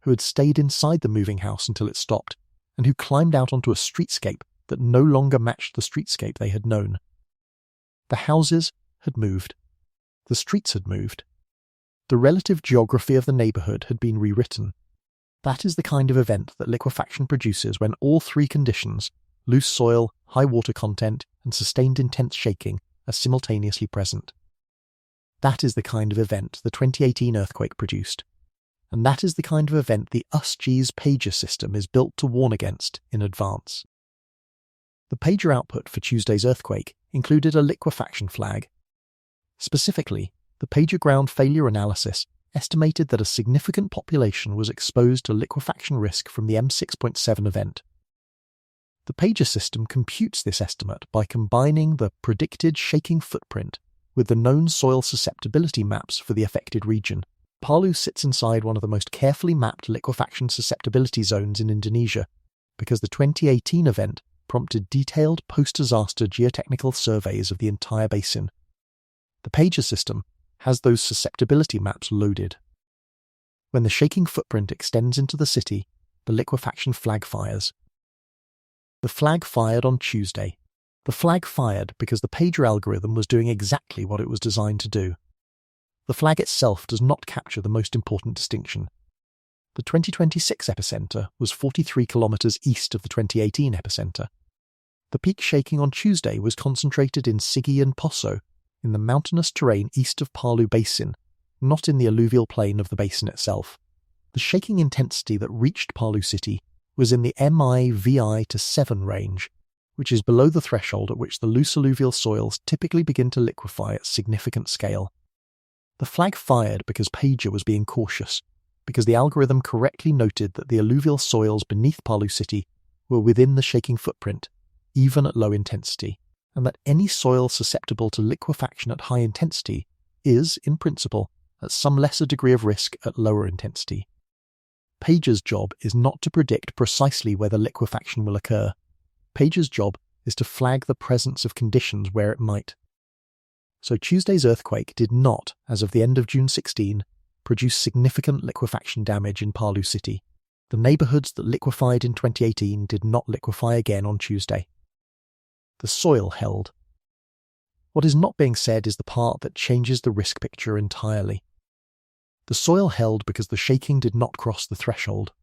who had stayed inside the moving house until it stopped, and who climbed out onto a streetscape that no longer matched the streetscape they had known. The houses had moved. The streets had moved. The relative geography of the neighbourhood had been rewritten. That is the kind of event that liquefaction produces when all three conditions, loose soil, high water content, and sustained intense shaking, are simultaneously present. That is the kind of event the 2018 earthquake produced. And that is the kind of event the USGS pager system is built to warn against in advance. The pager output for Tuesday's earthquake included a liquefaction flag. Specifically, the pager ground failure analysis estimated that a significant population was exposed to liquefaction risk from the M6.7 event. The pager system computes this estimate by combining the predicted shaking footprint with the known soil susceptibility maps for the affected region. Palu sits inside one of the most carefully mapped liquefaction susceptibility zones in Indonesia, because the 2018 event prompted detailed post-disaster geotechnical surveys of the entire basin. The pager system has those susceptibility maps loaded. When the shaking footprint extends into the city, the liquefaction flag fires. The flag fired on Tuesday. The flag fired because the pager algorithm was doing exactly what it was designed to do. The flag itself does not capture the most important distinction. The 2026 epicenter was 43 kilometers east of the 2018 epicenter. The peak shaking on Tuesday was concentrated in Sigi and Poso, in the mountainous terrain east of Palu Basin, not in the alluvial plain of the basin itself. The shaking intensity that reached Palu City was in the MI/VI to 7 range, which is below the threshold at which the loose alluvial soils typically begin to liquefy at significant scale. The flag fired because pager was being cautious, because the algorithm correctly noted that the alluvial soils beneath Palu City were within the shaking footprint, even at low intensity, and that any soil susceptible to liquefaction at high intensity is, in principle, at some lesser degree of risk at lower intensity. Pager's job is not to predict precisely whether liquefaction will occur. Pager's job is to flag the presence of conditions where it might. So Tuesday's earthquake did not, as of the end of June 16, produce significant liquefaction damage in Palu City. The neighbourhoods that liquefied in 2018 did not liquefy again on Tuesday. The soil held. What is not being said is the part that changes the risk picture entirely. The soil held because the shaking did not cross the threshold.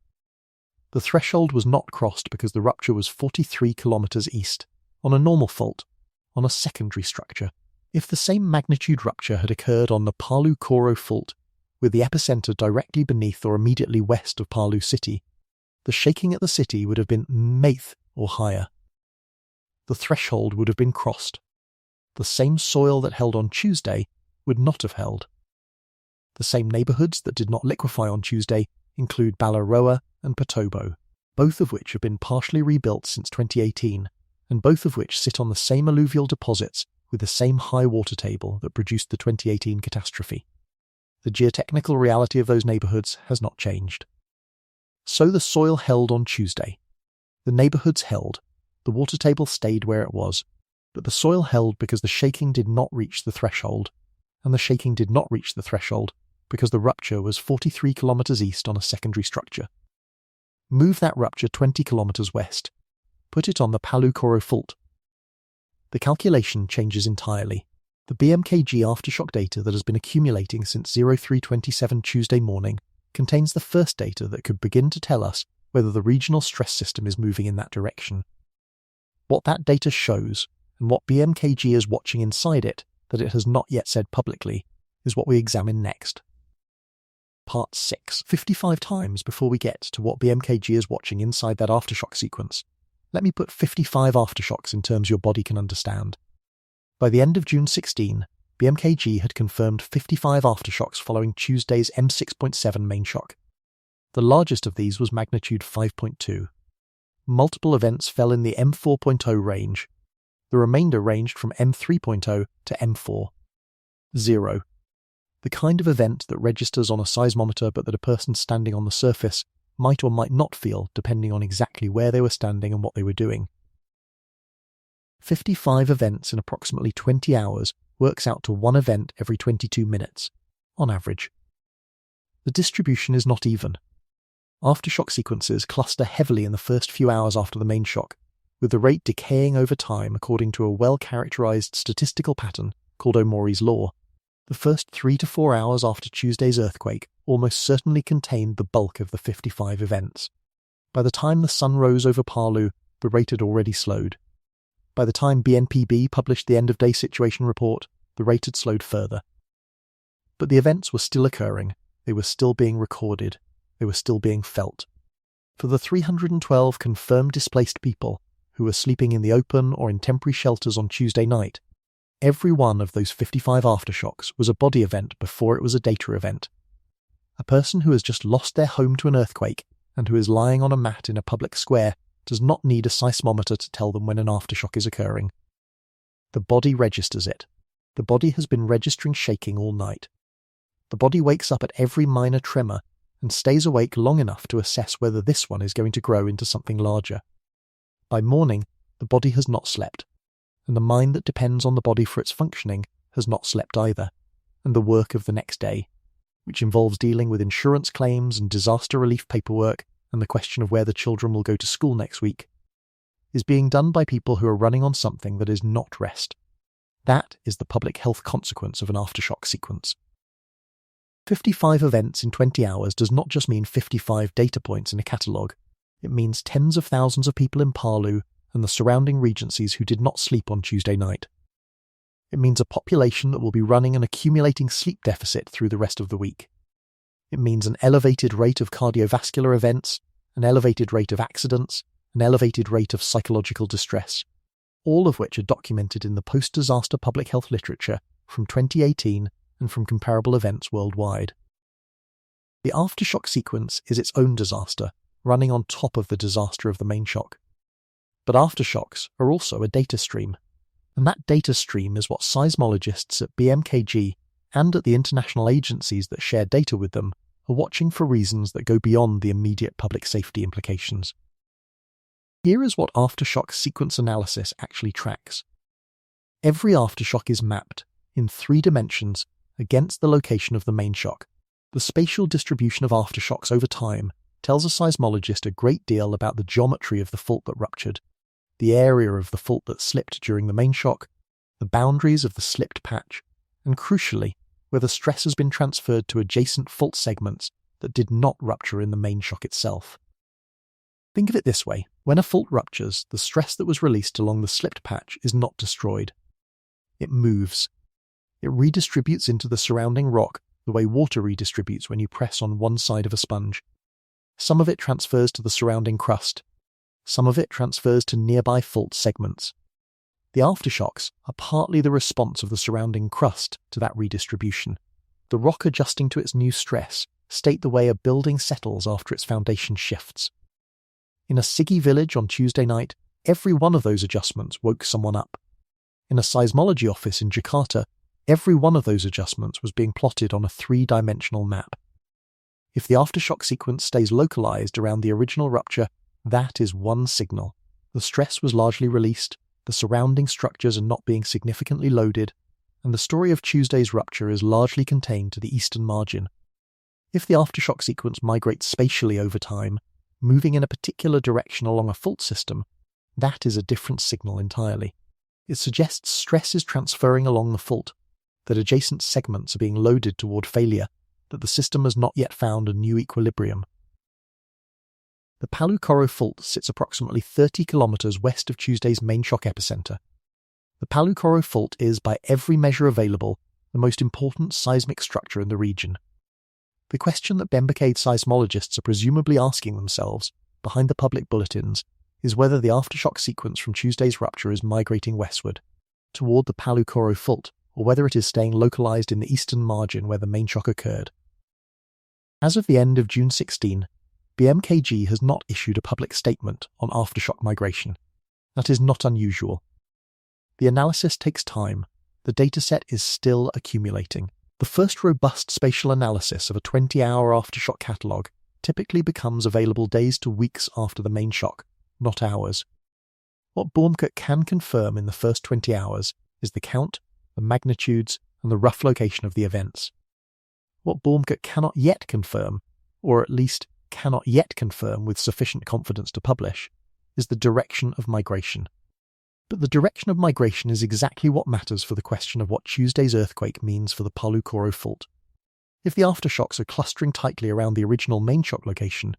The threshold was not crossed because the rupture was 43 kilometers east, on a normal fault, on a secondary structure. If the same magnitude rupture had occurred on the Palu-Koro Fault, with the epicenter directly beneath or immediately west of Palu City, the shaking at the city would have been mth or higher. The threshold would have been crossed. The same soil that held on Tuesday would not have held. The same neighbourhoods that did not liquefy on Tuesday include Palu-Koro and Potobo, both of which have been partially rebuilt since 2018, and both of which sit on the same alluvial deposits with the same high water table that produced the 2018 catastrophe. The geotechnical reality of those neighbourhoods has not changed. So the soil held on Tuesday. The neighbourhoods held. The water table stayed where it was, but the soil held because the shaking did not reach the threshold, and the shaking did not reach the threshold because the rupture was 43 kilometers east on a secondary structure. Move that rupture 20 kilometers west. Put it on the Palu-Koro Fault. The calculation changes entirely. The BMKG aftershock data that has been accumulating since 03/27 Tuesday morning contains the first data that could begin to tell us whether the regional stress system is moving in that direction. What that data shows, and what BMKG is watching inside it that it has not yet said publicly, is what we examine next. Part 6, 55 times before we get to what BMKG is watching inside that aftershock sequence. Let me put 55 aftershocks in terms your body can understand. By the end of June 16, BMKG had confirmed 55 aftershocks following Tuesday's M6.7 main shock. The largest of these was magnitude 5.2. Multiple events fell in the M4.0 range. The remainder ranged from M3.0 to M4. 0. The kind of event that registers on a seismometer but that a person standing on the surface might or might not feel depending on exactly where they were standing and what they were doing. 55 events in approximately 20 hours works out to one event every 22 minutes, on average. The distribution is not even. Aftershock sequences cluster heavily in the first few hours after the main shock, with the rate decaying over time according to a well-characterized statistical pattern called Omori's law. The first 3 to 4 hours after Tuesday's earthquake almost certainly contained the bulk of the 55 events. By the time the sun rose over Palu, the rate had already slowed. By the time BNPB published the end-of-day situation report, the rate had slowed further. But the events were still occurring, they were still being recorded, they were still being felt. For the 312 confirmed displaced people who were sleeping in the open or in temporary shelters on Tuesday night, every one of those 55 aftershocks was a body event before it was a data event. A person who has just lost their home to an earthquake and who is lying on a mat in a public square does not need a seismometer to tell them when an aftershock is occurring. The body registers it. The body has been registering shaking all night. The body wakes up at every minor tremor and stays awake long enough to assess whether this one is going to grow into something larger. By morning, the body has not slept, and the mind that depends on the body for its functioning has not slept either, and the work of the next day, which involves dealing with insurance claims and disaster relief paperwork and the question of where the children will go to school next week, is being done by people who are running on something that is not rest. That is the public health consequence of an aftershock sequence. 55 events in 20 hours does not just mean 55 data points in a catalogue. It means tens of thousands of people in Palu and the surrounding regencies who did not sleep on Tuesday night. It means a population that will be running an accumulating sleep deficit through the rest of the week. It means an elevated rate of cardiovascular events, an elevated rate of accidents, an elevated rate of psychological distress, all of which are documented in the post-disaster public health literature from 2018 and from comparable events worldwide. The aftershock sequence is its own disaster, running on top of the disaster of the main shock. But aftershocks are also a data stream, and that data stream is what seismologists at BMKG and at the international agencies that share data with them are watching for reasons that go beyond the immediate public safety implications. Here is what aftershock sequence analysis actually tracks. Every aftershock is mapped, in 3 dimensions, against the location of the main shock. The spatial distribution of aftershocks over time tells a seismologist a great deal about the geometry of the fault that ruptured, the area of the fault that slipped during the main shock, the boundaries of the slipped patch, and crucially, whether stress has been transferred to adjacent fault segments that did not rupture in the main shock itself. Think of it this way: when a fault ruptures, the stress that was released along the slipped patch is not destroyed. It moves. It redistributes into the surrounding rock the way water redistributes when you press on one side of a sponge. Some of it transfers to the surrounding crust. Some of it transfers to nearby fault segments. The aftershocks are partly the response of the surrounding crust to that redistribution. The rock adjusting to its new stress state the way a building settles after its foundation shifts. In a Sigi village on Tuesday night, every one of those adjustments woke someone up. In a seismology office in Jakarta, every one of those adjustments was being plotted on a 3-dimensional map. If the aftershock sequence stays localized around the original rupture, that is one signal. The stress was largely released, the surrounding structures are not being significantly loaded, and the story of Tuesday's rupture is largely contained to the eastern margin. If the aftershock sequence migrates spatially over time, moving in a particular direction along a fault system, that is a different signal entirely. It suggests stress is transferring along the fault, that adjacent segments are being loaded toward failure, that the system has not yet found a new equilibrium. The Palu-Koro Fault sits approximately 30 kilometers west of Tuesday's main shock epicenter. The Palu-Koro Fault is, by every measure available, the most important seismic structure in the region. The question that BMKG seismologists are presumably asking themselves, behind the public bulletins, is whether the aftershock sequence from Tuesday's rupture is migrating westward, toward the Palu-Koro Fault, or whether it is staying localized in the eastern margin where the main shock occurred. As of the end of June 16, BMKG has not issued a public statement on aftershock migration. That is not unusual. The analysis takes time. The dataset is still accumulating. The first robust spatial analysis of a 20-hour aftershock catalogue typically becomes available days to weeks after the main shock, not hours. What Baumgart can confirm in the first 20 hours is the count, the magnitudes, and the rough location of the events. What Baumgart cannot yet confirm, or at least cannot yet confirm with sufficient confidence to publish, is the direction of migration. But the direction of migration is exactly what matters for the question of what Tuesday's earthquake means for the Palu-Koro Fault. If the aftershocks are clustering tightly around the original main shock location,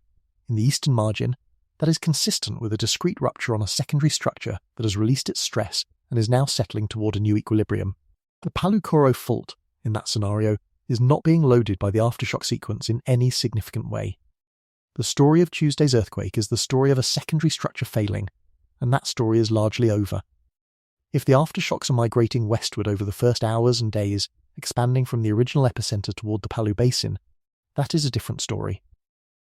in the eastern margin, that is consistent with a discrete rupture on a secondary structure that has released its stress and is now settling toward a new equilibrium. The Palu-Koro Fault, in that scenario, is not being loaded by the aftershock sequence in any significant way. The story of Tuesday's earthquake is the story of a secondary structure failing, and that story is largely over. If the aftershocks are migrating westward over the first hours and days, expanding from the original epicenter toward the Palu Basin, that is a different story.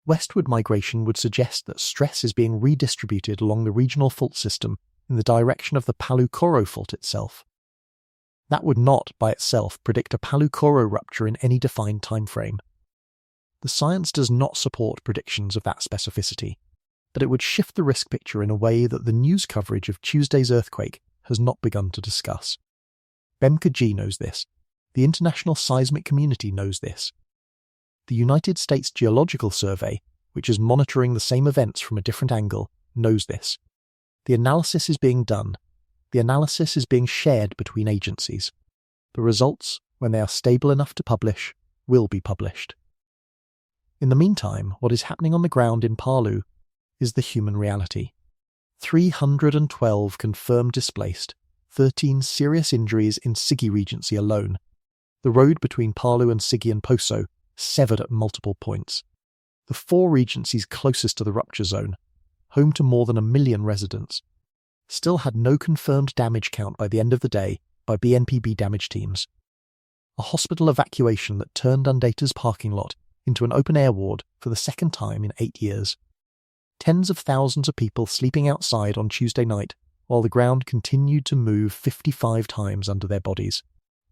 Westward migration would suggest that stress is being redistributed along the regional fault system in the direction of the Palu-Koro Fault itself. That would not, by itself, predict a Palu-Koro rupture in any defined time frame. The science does not support predictions of that specificity, but it would shift the risk picture in a way that the news coverage of Tuesday's earthquake has not begun to discuss. BMKG knows this. The international seismic community knows this. The United States Geological Survey, which is monitoring the same events from a different angle, knows this. The analysis is being done. The analysis is being shared between agencies. The results, when they are stable enough to publish, will be published. In the meantime, what is happening on the ground in Palu is the human reality. 312 confirmed displaced, 13 serious injuries in Sigi Regency alone. The road between Palu and Sigi and Poso severed at multiple points. The 4 regencies closest to the rupture zone, home to more than 1 million residents, still had no confirmed damage count by the end of the day by BNPB damage teams. A hospital evacuation that turned Undata's parking lot into an open-air ward for the second time in 8 years. Tens of thousands of people sleeping outside on Tuesday night while the ground continued to move 55 times under their bodies.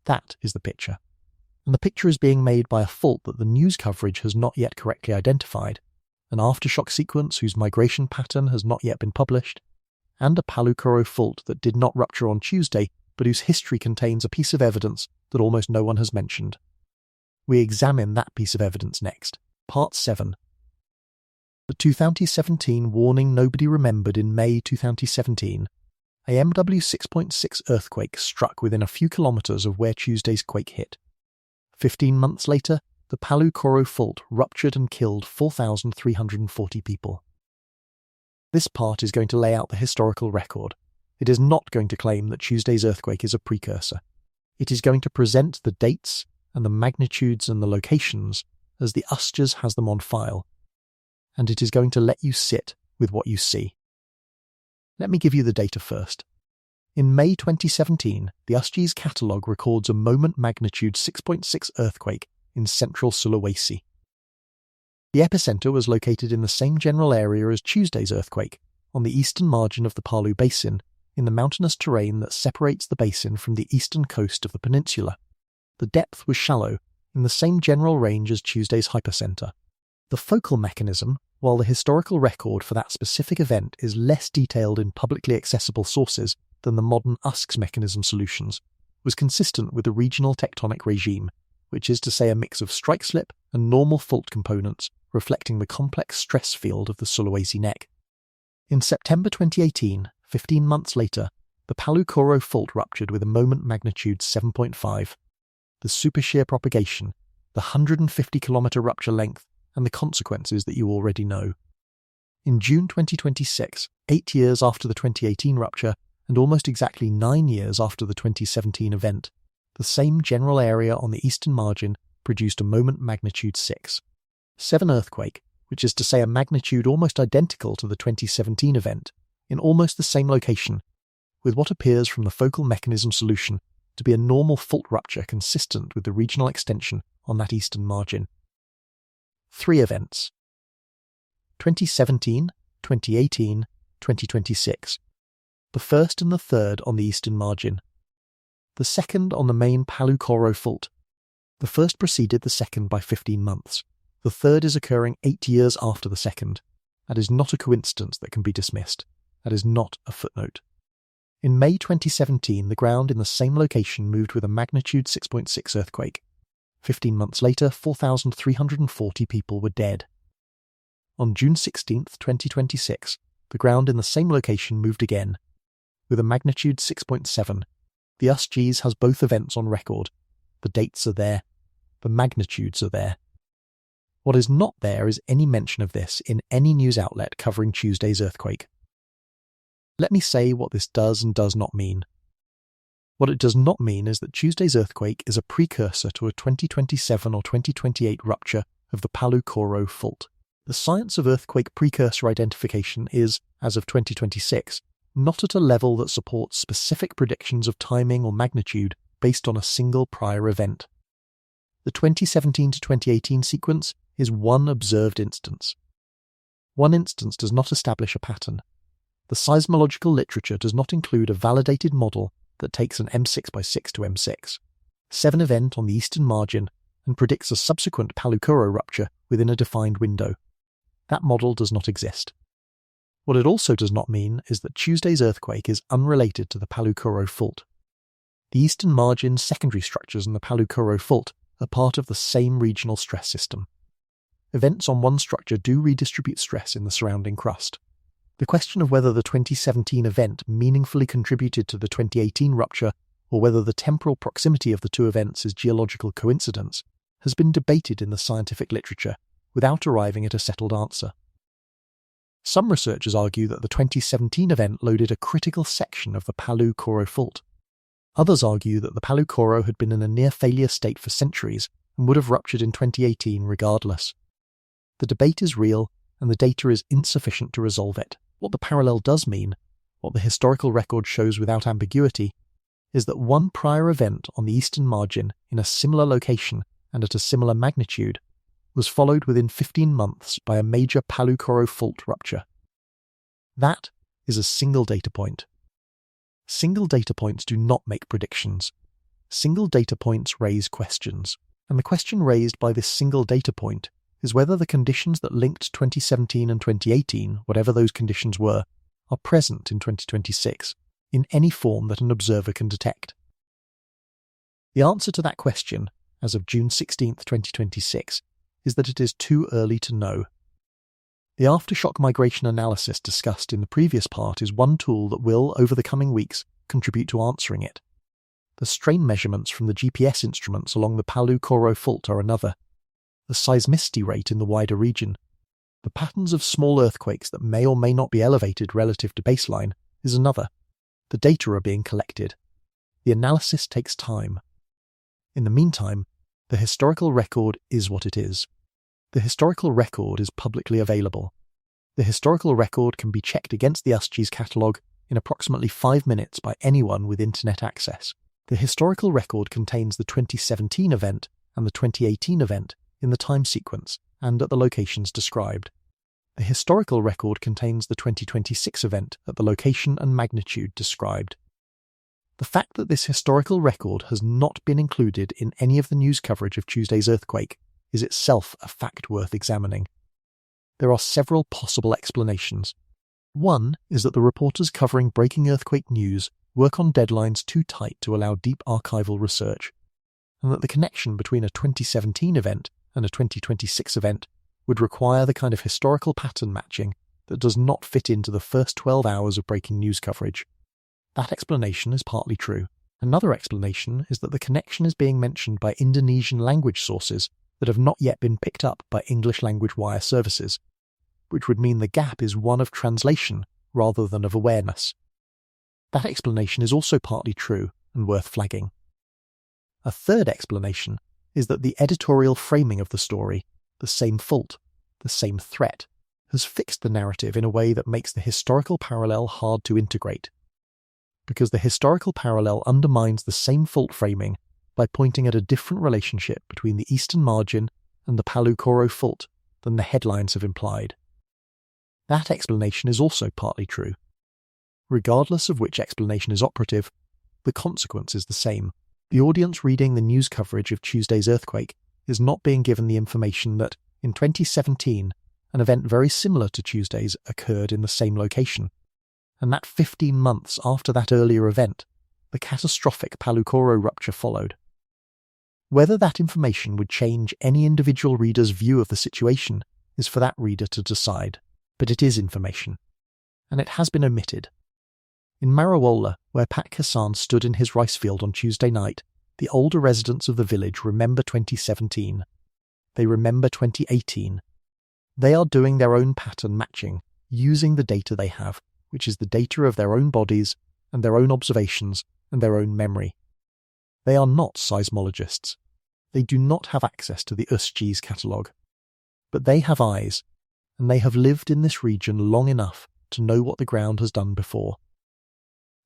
That is the picture. And the picture is being made by a fault that the news coverage has not yet correctly identified, an aftershock sequence whose migration pattern has not yet been published, and a Palu-Koro Fault that did not rupture on Tuesday but whose history contains a piece of evidence that almost no one has mentioned. We examine that piece of evidence next. Part 7. The 2017 warning nobody remembered in May 2017, a MW 6.6 earthquake struck within a few kilometers of where Tuesday's quake hit. 15 months later, the Palu-Koro Fault ruptured and killed 4,340 people. This part is going to lay out the historical record. It is not going to claim that Tuesday's earthquake is a precursor. It is going to present the dates and the magnitudes and the locations as the USGS has them on file, and it is going to let you sit with what you see. Let me give you the data first. In May 2017, the USGS catalogue records a moment magnitude 6.6 earthquake in central Sulawesi. The epicenter was located in the same general area as Tuesday's earthquake, on the eastern margin of the Palu Basin, in the mountainous terrain that separates the basin from the eastern coast of the peninsula. The depth was shallow, in the same general range as Tuesday's hypercenter. The focal mechanism, while the historical record for that specific event is less detailed in publicly accessible sources than the modern USGS mechanism solutions, was consistent with the regional tectonic regime, which is to say a mix of strike slip and normal fault components reflecting the complex stress field of the Sulawesi neck. In September 2018, 15 months later, the Palu-Koro Fault ruptured with a moment magnitude 7.5. The supershear propagation, the 150-kilometer rupture length, and the consequences that you already know. In June 2026, 8 years after the 2018 rupture, and almost exactly 9 years after the 2017 event, the same general area on the eastern margin produced a moment magnitude 6. 7 earthquake, which is to say a magnitude almost identical to the 2017 event, in almost the same location, with what appears from the focal mechanism solution to be a normal fault rupture consistent with the regional extension on that eastern margin. 3 events: 2017, 2018, 2026. The first and the third on the eastern margin. The second on the main Palu-Koro Fault. The first preceded the second by 15 months. The third is occurring 8 years after the second. That is not a coincidence that can be dismissed. That is not a footnote. In May 2017, the ground in the same location moved with a magnitude 6.6 earthquake. 15 months later, 4,340 people were dead. On June 16, 2026, the ground in the same location moved again, with a magnitude 6.7. The USGS has both events on record. The dates are there. The magnitudes are there. What is not there is any mention of this in any news outlet covering Tuesday's earthquake. Let me say what this does and does not mean. What it does not mean is that Tuesday's earthquake is a precursor to a 2027 or 2028 rupture of the Palu-Koro Fault. The science of earthquake precursor identification is, as of 2026, not at a level that supports specific predictions of timing or magnitude based on a single prior event. The 2017 to 2018 sequence is one observed instance. One instance does not establish a pattern. The seismological literature does not include a validated model that takes an M6 by 6 to M6, 7 event on the eastern margin, and predicts a subsequent Palu-Koro rupture within a defined window. That model does not exist. What it also does not mean is that Tuesday's earthquake is unrelated to the Palu-Koro Fault. The eastern margin secondary structures in the Palu-Koro Fault are part of the same regional stress system. Events on one structure do redistribute stress in the surrounding crust. The question of whether the 2017 event meaningfully contributed to the 2018 rupture or whether the temporal proximity of the two events is geological coincidence has been debated in the scientific literature without arriving at a settled answer. Some researchers argue that the 2017 event loaded a critical section of the Palu-Koro Fault. Others argue that the Palu-Koro had been in a near-failure state for centuries and would have ruptured in 2018 regardless. The debate is real, and the data is insufficient to resolve it. What the parallel does mean, what the historical record shows without ambiguity, is that one prior event on the eastern margin in a similar location and at a similar magnitude was followed within 15 months by a major Palu-Koro Fault rupture. That is a single data point. Single data points do not make predictions. Single data points raise questions, and the question raised by this single data point is whether the conditions that linked 2017 and 2018, whatever those conditions were, are present in 2026, in any form that an observer can detect. The answer to that question, as of June 16, 2026, is that it is too early to know. The aftershock migration analysis discussed in the previous part is one tool that will, over the coming weeks, contribute to answering it. The strain measurements from the GPS instruments along the Palu-Koro Fault are another. The seismicity rate in the wider region, the patterns of small earthquakes that may or may not be elevated relative to baseline is another. The data are being collected. The analysis takes time. In the meantime, the historical record is what it is. The historical record is publicly available. The historical record can be checked against the USGS catalogue in approximately 5 minutes by anyone with internet access. The historical record contains the 2017 event and the 2018 event in the time sequence and at the locations described. The historical record contains the 2026 event at the location and magnitude described. The fact that this historical record has not been included in any of the news coverage of Tuesday's earthquake is itself a fact worth examining. There are several possible explanations. One is that the reporters covering breaking earthquake news work on deadlines too tight to allow deep archival research, and that the connection between a 2017 event and a 2026 event would require the kind of historical pattern matching that does not fit into the first 12 hours of breaking news coverage. That explanation is partly true. Another explanation is that the connection is being mentioned by Indonesian language sources that have not yet been picked up by English language wire services, which would mean the gap is one of translation rather than of awareness. That explanation is also partly true and worth flagging. A third explanation is that the editorial framing of the story, the same fault, the same threat, has fixed the narrative in a way that makes the historical parallel hard to integrate. because the historical parallel undermines the same fault framing by pointing at a different relationship between the eastern margin and the Palu-Koro Fault than the headlines have implied. That explanation is also partly true. Regardless of which explanation is operative, the consequence is the same. The audience reading the news coverage of Tuesday's earthquake is not being given the information that, in 2017, an event very similar to Tuesday's occurred in the same location, and that 15 months after that earlier event, the catastrophic Palu-Koro rupture followed. Whether that information would change any individual reader's view of the situation is for that reader to decide, but it is information, and it has been omitted. In Marawola, where Pat Kassan stood in his rice field on Tuesday night, the older residents of the village remember 2017. They remember 2018. They are doing their own pattern matching, using the data they have, which is the data of their own bodies and their own observations and their own memory. They are not seismologists. They do not have access to the USGS catalogue. But they have eyes, and they have lived in this region long enough to know what the ground has done before.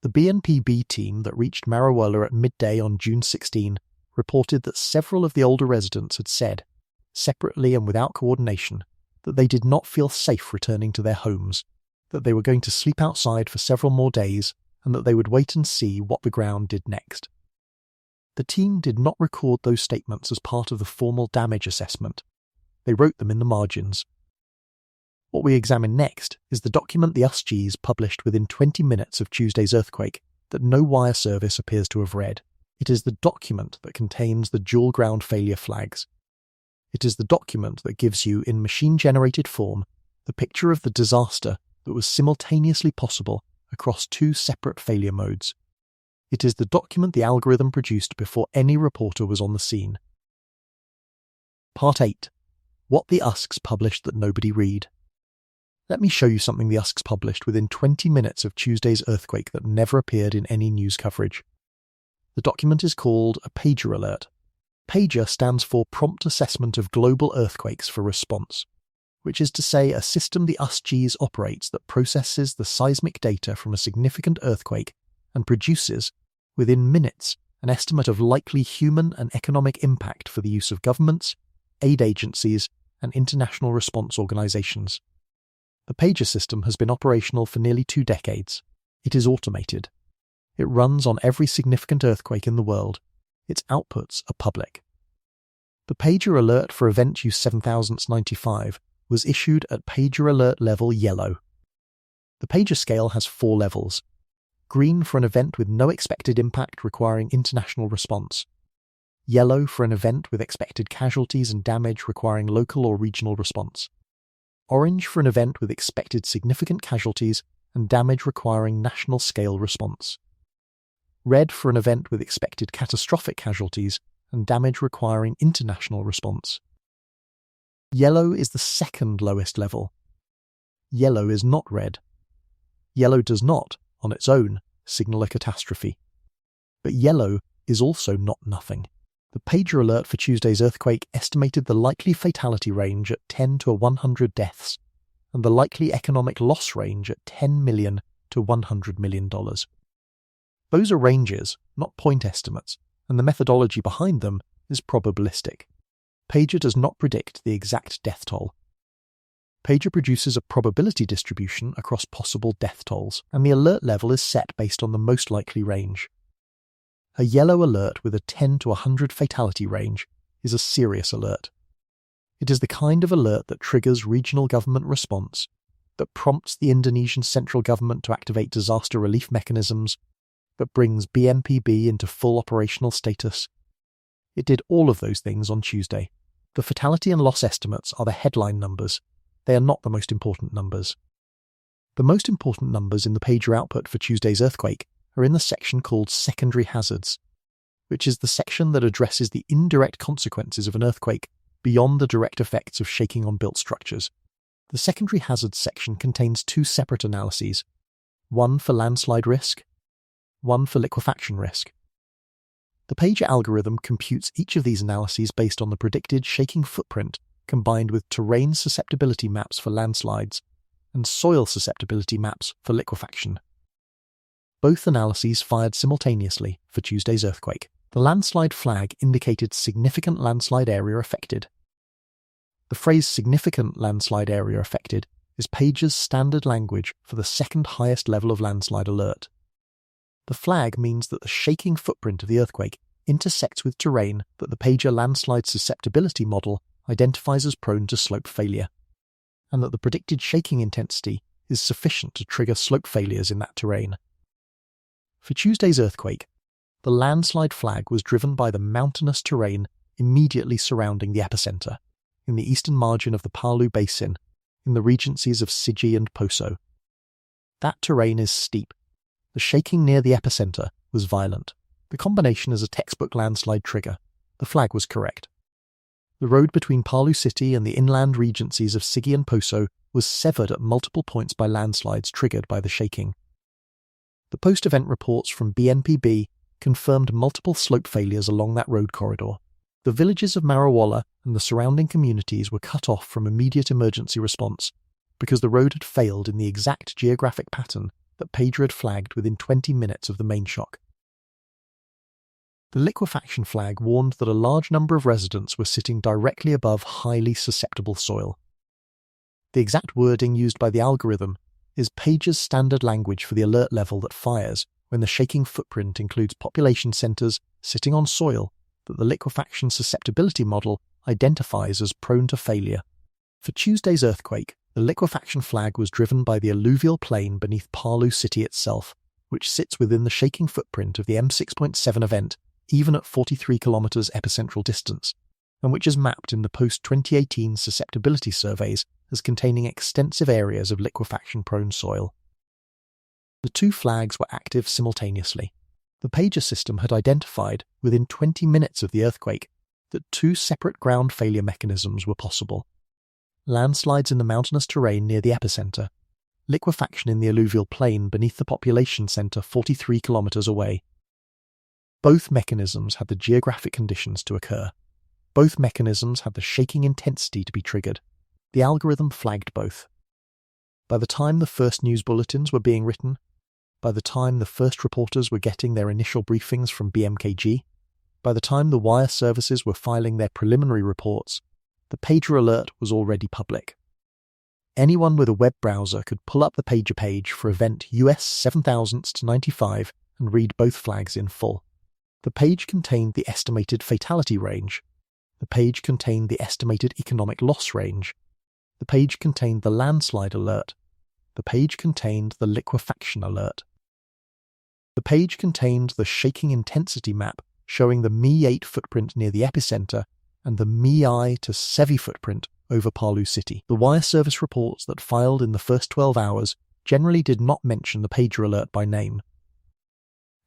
The BNPB team that reached Marawola at midday on June 16 reported that several of the older residents had said, separately and without coordination, that they did not feel safe returning to their homes, that they were going to sleep outside for several more days, and that they would wait and see what the ground did next. The team did not record those statements as part of the formal damage assessment. They wrote them in the margins. What we examine next is the document the USGS published within 20 minutes of Tuesday's earthquake that no wire service appears to have read. It is the document that contains the dual ground failure flags. It is the document that gives you, in machine-generated form, the picture of the disaster that was simultaneously possible across two separate failure modes. It is the document the algorithm produced before any reporter was on the scene. Part 8. What the USGS published that nobody read. Let me show you something the USGS published within 20 minutes of Tuesday's earthquake that never appeared in any news coverage. The document is called a Pager Alert. Pager stands for Prompt Assessment of Global Earthquakes for Response, which is to say a system the USGS operates that processes the seismic data from a significant earthquake and produces, within minutes, an estimate of likely human and economic impact for the use of governments, aid agencies, and international response organizations. The Pager system has been operational for nearly 2 decades. It is automated. It runs on every significant earthquake in the world. Its outputs are public. The Pager Alert for Event Use 7095 was issued at Pager Alert level yellow. The Pager scale has 4 levels. Green for an event with no expected impact requiring international response. Yellow for an event with expected casualties and damage requiring local or regional response. Orange for an event with expected significant casualties and damage requiring national-scale response. Red for an event with expected catastrophic casualties and damage requiring international response. Yellow is the second lowest level. Yellow is not red. Yellow does not, on its own, signal a catastrophe. But yellow is also not nothing. The Pager Alert for Tuesday's earthquake estimated the likely fatality range at 10 to 100 deaths, and the likely economic loss range at $10 million to $100 million. Those are ranges, not point estimates, and the methodology behind them is probabilistic. Pager does not predict the exact death toll. Pager produces a probability distribution across possible death tolls, and the alert level is set based on the most likely range. A yellow alert with a 10 to 100 fatality range is a serious alert. It is the kind of alert that triggers regional government response, that prompts the Indonesian central government to activate disaster relief mechanisms, that brings BNPB into full operational status. It did all of those things on Tuesday. The fatality and loss estimates are the headline numbers. They are not the most important numbers. The most important numbers in the Pager output for Tuesday's earthquake are in the section called Secondary Hazards, which is the section that addresses the indirect consequences of an earthquake beyond the direct effects of shaking on built structures. The Secondary Hazards section contains 2 separate analyses, one for landslide risk, one for liquefaction risk. The Pager algorithm computes each of these analyses based on the predicted shaking footprint combined with terrain susceptibility maps for landslides and soil susceptibility maps for liquefaction. Both analyses fired simultaneously for Tuesday's earthquake. The landslide flag indicated significant landslide area affected. The phrase significant landslide area affected is Pager's standard language for the second highest level of landslide alert. The flag means that the shaking footprint of the earthquake intersects with terrain that the Pager landslide susceptibility model identifies as prone to slope failure, and that the predicted shaking intensity is sufficient to trigger slope failures in that terrain. For Tuesday's earthquake, the landslide flag was driven by the mountainous terrain immediately surrounding the epicenter, in the eastern margin of the Palu Basin, in the regencies of Sigi and Poso. That terrain is steep. The shaking near the epicenter was violent. The combination is a textbook landslide trigger. The flag was correct. The road between Palu City and the inland regencies of Sigi and Poso was severed at multiple points by landslides triggered by the shaking. The post-event reports from BNPB confirmed multiple slope failures along that road corridor. The villages of Marawala and the surrounding communities were cut off from immediate emergency response because the road had failed in the exact geographic pattern that Pager had flagged within 20 minutes of the main shock. The liquefaction flag warned that a large number of residents were sitting directly above highly susceptible soil. The exact wording used by the algorithm is Pager's standard language for the alert level that fires when the shaking footprint includes population centres sitting on soil that the liquefaction susceptibility model identifies as prone to failure. For Tuesday's earthquake, the liquefaction flag was driven by the alluvial plain beneath Palu City itself, which sits within the shaking footprint of the M6.7 event even at 43 kilometres epicentral distance, and which is mapped in the post-2018 susceptibility surveys as containing extensive areas of liquefaction-prone soil. The two flags were active simultaneously. The Pager system had identified, within 20 minutes of the earthquake, that two separate ground failure mechanisms were possible: landslides in the mountainous terrain near the epicenter, liquefaction in the alluvial plain beneath the population centre 43 kilometres away. Both mechanisms had the geographic conditions to occur. Both mechanisms had the shaking intensity to be triggered. The algorithm flagged both. By the time the first news bulletins were being written, by the time the first reporters were getting their initial briefings from BMKG, by the time the wire services were filing their preliminary reports, the Pager alert was already public. Anyone with a web browser could pull up the Pager page for event US 7000-95 and read both flags in full. The page contained the estimated fatality range. The page contained the estimated economic loss range. The page contained the landslide alert. The page contained the liquefaction alert. The page contained the shaking intensity map showing the Mi-8 footprint near the epicenter and the Mi-I to Sevi footprint over Palu City. The wire service reports that filed in the first 12 hours generally did not mention the Pager alert by name.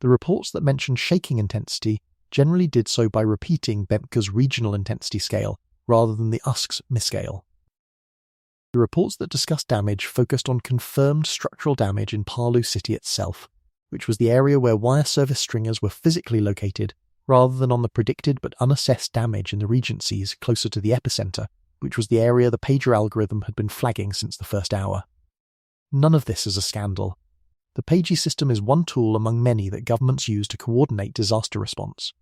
The reports that mentioned shaking intensity generally did so by repeating BMK's regional intensity scale rather than the USGS miscale. The reports that discussed damage focused on confirmed structural damage in Palu City itself, which was the area where wire service stringers were physically located, rather than on the predicted but unassessed damage in the regencies closer to the epicenter, which was the area the Pager algorithm had been flagging since the first hour. None of this is a scandal. The Pager system is one tool among many that governments use to coordinate disaster response.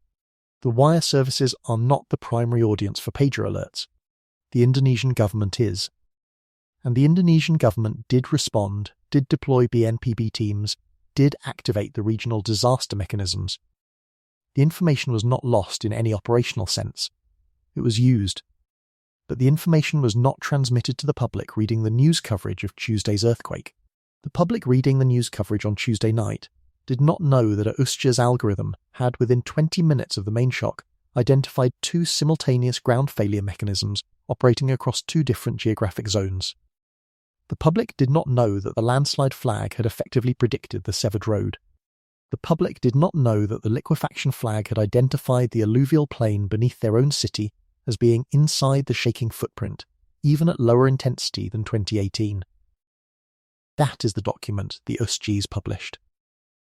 The wire services are not the primary audience for Pager alerts. The Indonesian government is. And the Indonesian government did respond, did deploy BNPB teams, did activate the regional disaster mechanisms. The information was not lost in any operational sense. It was used. But the information was not transmitted to the public reading the news coverage of Tuesday's earthquake. The public reading the news coverage on Tuesday night did not know that a USGS algorithm had, within 20 minutes of the main shock, identified two simultaneous ground failure mechanisms operating across two different geographic zones. The public did not know that the landslide flag had effectively predicted the severed road. The public did not know that the liquefaction flag had identified the alluvial plain beneath their own city as being inside the shaking footprint, even at lower intensity than 2018. That is the document the USGS published.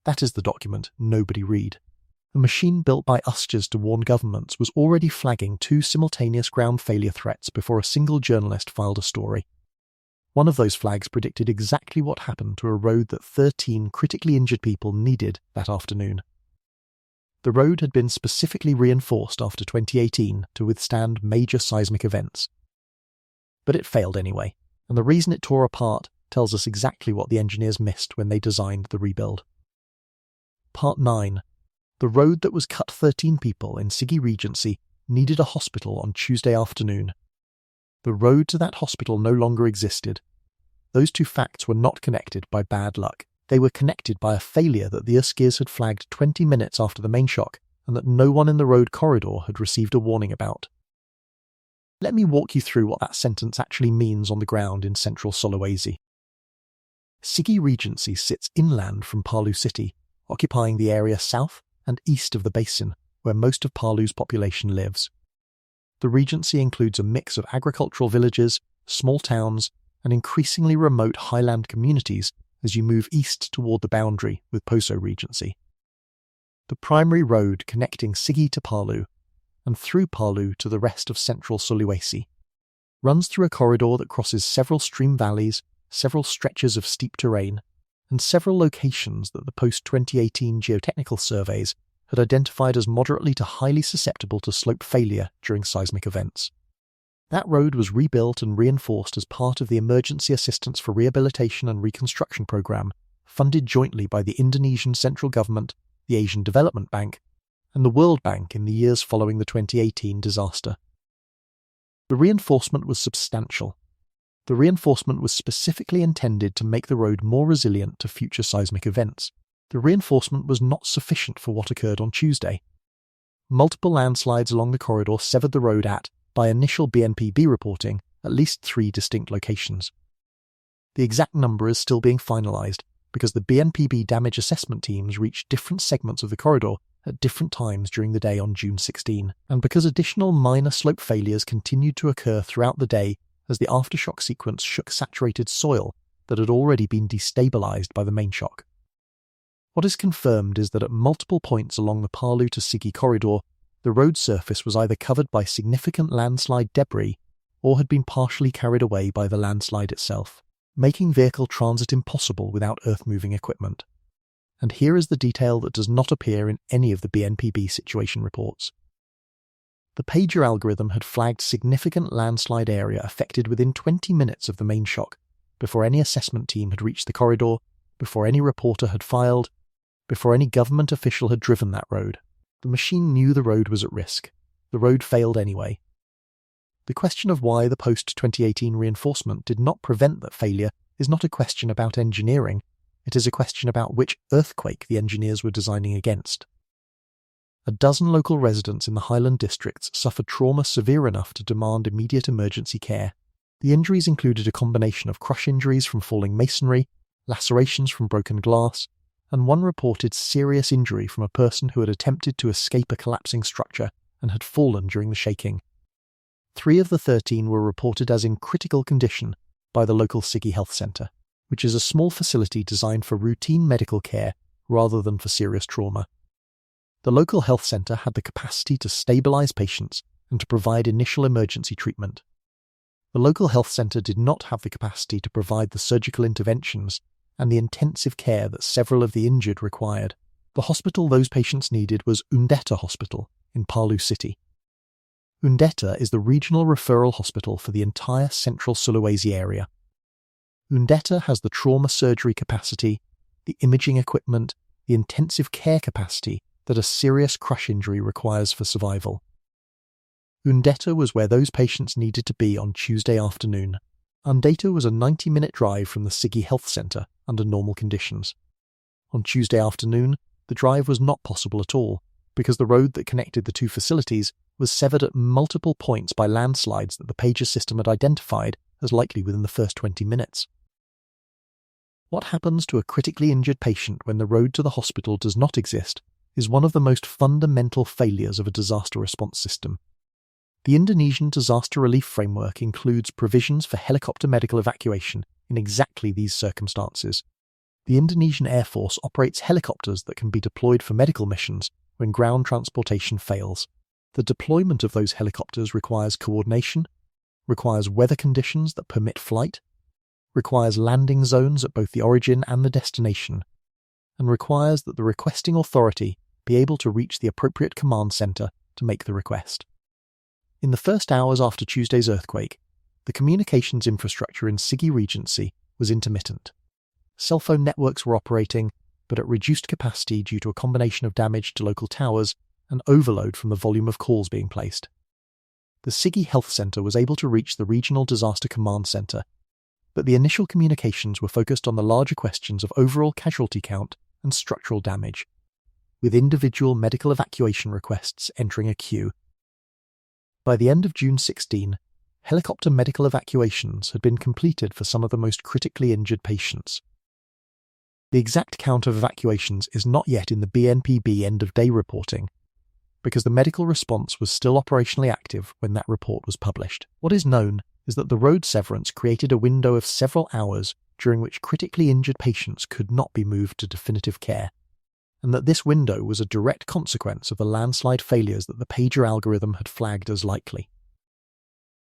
That is the document nobody read. A machine built by USGS to warn governments was already flagging two simultaneous ground failure threats before a single journalist filed a story. One of those flags predicted exactly what happened to a road that 13 critically injured people needed that afternoon. The road had been specifically reinforced after 2018 to withstand major seismic events. But it failed anyway, and the reason it tore apart tells us exactly what the engineers missed when they designed the rebuild. Part 9. The road that was cut 13 people in Sigi Regency needed a hospital on Tuesday afternoon. The road to that hospital no longer existed. Those two facts were not connected by bad luck. They were connected by a failure that the USGS had flagged 20 minutes after the main shock, and that no one in the road corridor had received a warning about. Let me walk you through what that sentence actually means on the ground in central Sulawesi. Sigi Regency sits inland from Palu city, occupying the area south and east of the basin, where most of Palu's population lives. The Regency includes a mix of agricultural villages, small towns, and increasingly remote highland communities as you move east toward the boundary with Poso Regency. The primary road connecting Sigi to Palu, and through Palu to the rest of central Sulawesi, runs through a corridor that crosses several stream valleys, several stretches of steep terrain, and several locations that the post-2018 geotechnical surveys had identified as moderately to highly susceptible to slope failure during seismic events. That road was rebuilt and reinforced as part of the Emergency Assistance for Rehabilitation and Reconstruction Programme, funded jointly by the Indonesian central government, the Asian Development Bank, and the World Bank in the years following the 2018 disaster. The reinforcement was substantial. The reinforcement was specifically intended to make the road more resilient to future seismic events. The reinforcement was not sufficient for what occurred on Tuesday. Multiple landslides along the corridor severed the road at, by initial BNPB reporting, at least 3 distinct locations. The exact number is still being finalised because the BNPB damage assessment teams reached different segments of the corridor at different times during the day on June 16, and because additional minor slope failures continued to occur throughout the day as the aftershock sequence shook saturated soil that had already been destabilised by the main shock. What is confirmed is that at multiple points along the Palu to Sigi corridor, the road surface was either covered by significant landslide debris or had been partially carried away by the landslide itself, making vehicle transit impossible without earth-moving equipment. And here is the detail that does not appear in any of the BNPB situation reports. The pager algorithm had flagged significant landslide area affected within 20 minutes of the main shock, before any assessment team had reached the corridor, before any reporter had filed, before any government official had driven that road. The machine knew the road was at risk. The road failed anyway. The question of why the post-2018 reinforcement did not prevent that failure is not a question about engineering. It is a question about which earthquake the engineers were designing against. A dozen local residents in the Highland districts suffered trauma severe enough to demand immediate emergency care. The injuries included a combination of crush injuries from falling masonry, lacerations from broken glass, and one reported serious injury from a person who had attempted to escape a collapsing structure and had fallen during the shaking. 3 of the 13 were reported as in critical condition by the local Sigi Health Centre, which is a small facility designed for routine medical care rather than for serious trauma. The local health centre had the capacity to stabilise patients and to provide initial emergency treatment. The local health centre did not have the capacity to provide the surgical interventions and the intensive care that several of the injured required. The hospital those patients needed was Undeta Hospital in Palu City. Undeta is the regional referral hospital for the entire central Sulawesi area. Undeta has the trauma surgery capacity, the imaging equipment, the intensive care capacity that a serious crush injury requires for survival. Undeta was where those patients needed to be on Tuesday afternoon. Undeta was a 90-minute drive from the Sigi Health Centre under normal conditions. On Tuesday afternoon, the drive was not possible at all, because the road that connected the two facilities was severed at multiple points by landslides that the pager system had identified as likely within the first 20 minutes. What happens to a critically injured patient when the road to the hospital does not exist is one of the most fundamental failures of a disaster response system. The Indonesian disaster relief framework includes provisions for helicopter medical evacuation in exactly these circumstances. The Indonesian Air Force operates helicopters that can be deployed for medical missions when ground transportation fails. The deployment of those helicopters requires coordination, requires weather conditions that permit flight, requires landing zones at both the origin and the destination, and requires that the requesting authority be able to reach the appropriate command centre to make the request. In the first hours after Tuesday's earthquake, the communications infrastructure in Sigi Regency was intermittent. Cell phone networks were operating, but at reduced capacity due to a combination of damage to local towers and overload from the volume of calls being placed. The Sigi Health Centre was able to reach the Regional Disaster Command Centre, but the initial communications were focused on the larger questions of overall casualty count and structural damage, with individual medical evacuation requests entering a queue. By the end of June 16, helicopter medical evacuations had been completed for some of the most critically injured patients. The exact count of evacuations is not yet in the BNPB end-of-day reporting, because the medical response was still operationally active when that report was published. What is known is that the road severance created a window of several hours during which critically injured patients could not be moved to definitive care, and that this window was a direct consequence of the landslide failures that the pager algorithm had flagged as likely.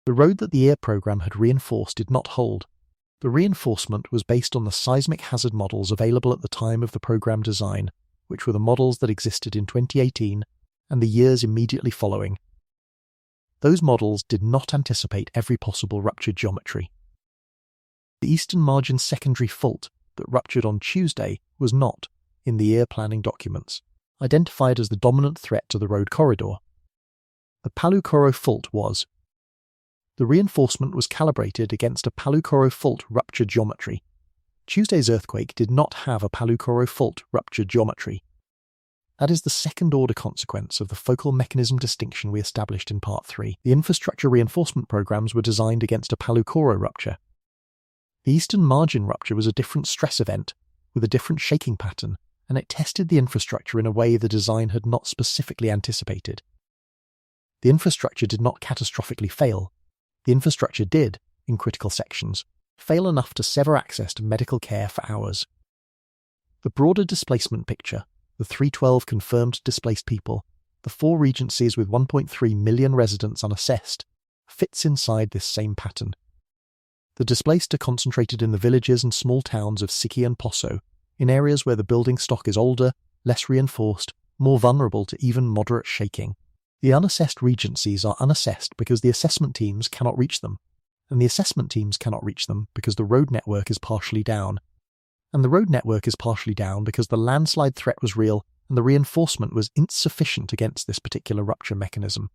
The road that the EAR program had reinforced did not hold. The reinforcement was based on the seismic hazard models available at the time of the program design, which were the models that existed in 2018 and the years immediately following. Those models did not anticipate every possible ruptured geometry. The eastern margin secondary fault that ruptured on Tuesday was not, in the EAR planning documents, identified as the dominant threat to the road corridor. The Palu-Koro Fault was. The reinforcement was calibrated against a Palu-Koro Fault ruptured geometry. Tuesday's earthquake did not have a Palu-Koro Fault ruptured geometry. That is the second-order consequence of the focal mechanism distinction we established in Part 3. The infrastructure reinforcement programs were designed against a Palu-Koro rupture. The eastern margin rupture was a different stress event, with a different shaking pattern, and it tested the infrastructure in a way the design had not specifically anticipated. The infrastructure did not catastrophically fail. The infrastructure did, in critical sections, fail enough to sever access to medical care for hours. The broader displacement picture, the 312 confirmed displaced people, the 4 regencies with 1.3 million residents unassessed, fits inside this same pattern. The displaced are concentrated in the villages and small towns of Sigi and Poso, in areas where the building stock is older, less reinforced, more vulnerable to even moderate shaking. The unassessed regencies are unassessed because the assessment teams cannot reach them, and the assessment teams cannot reach them because the road network is partially down. And the road network is partially down because the landslide threat was real and the reinforcement was insufficient against this particular rupture mechanism.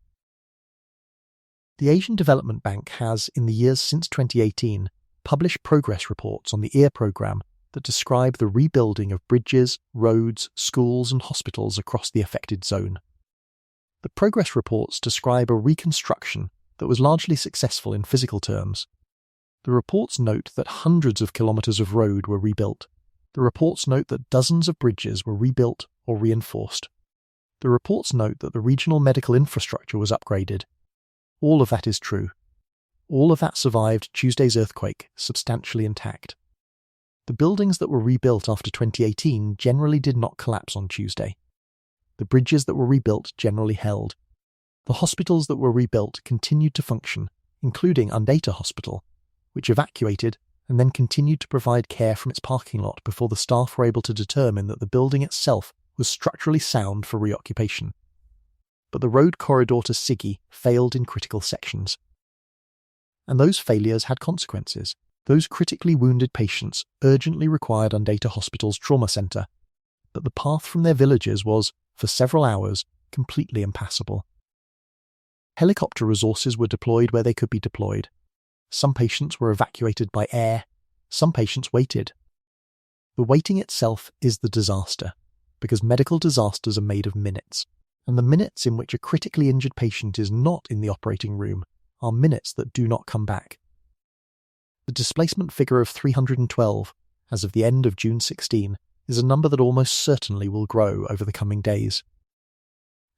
The Asian Development Bank has, in the years since 2018, published progress reports on the EAR program that describe the rebuilding of bridges, roads, schools and hospitals across the affected zone. The progress reports describe a reconstruction that was largely successful in physical terms. The reports note that hundreds of kilometres of road were rebuilt. The reports note that dozens of bridges were rebuilt or reinforced. The reports note that the regional medical infrastructure was upgraded. All of that is true. All of that survived Tuesday's earthquake, substantially intact. The buildings that were rebuilt after 2018 generally did not collapse on Tuesday. The bridges that were rebuilt generally held. The hospitals that were rebuilt continued to function, including Undata Hospital, which evacuated and then continued to provide care from its parking lot before the staff were able to determine that the building itself was structurally sound for reoccupation. But the road corridor to Sigi failed in critical sections. And those failures had consequences. Those critically wounded patients urgently required Undata Hospital's trauma centre, but the path from their villages was, for several hours, completely impassable. Helicopter resources were deployed where they could be deployed. Some patients were evacuated by air. Some patients waited. The waiting itself is the disaster, because medical disasters are made of minutes, and the minutes in which a critically injured patient is not in the operating room are minutes that do not come back. The displacement figure of 312, as of the end of June 16, is a number that almost certainly will grow over the coming days.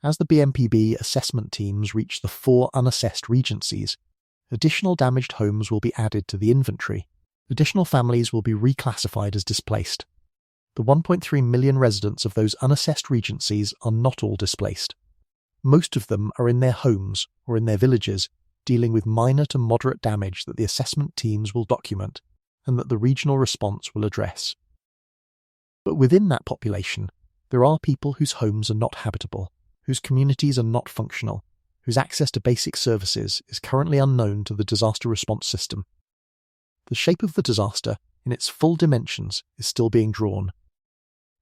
As the BNPB assessment teams reach the 4 unassessed regencies, additional damaged homes will be added to the inventory. Additional families will be reclassified as displaced. The 1.3 million residents of those unassessed regencies are not all displaced. Most of them are in their homes or in their villages, dealing with minor to moderate damage that the assessment teams will document, and that the regional response will address. But within that population, there are people whose homes are not habitable, whose communities are not functional, whose access to basic services is currently unknown to the disaster response system. The shape of the disaster, in its full dimensions, is still being drawn.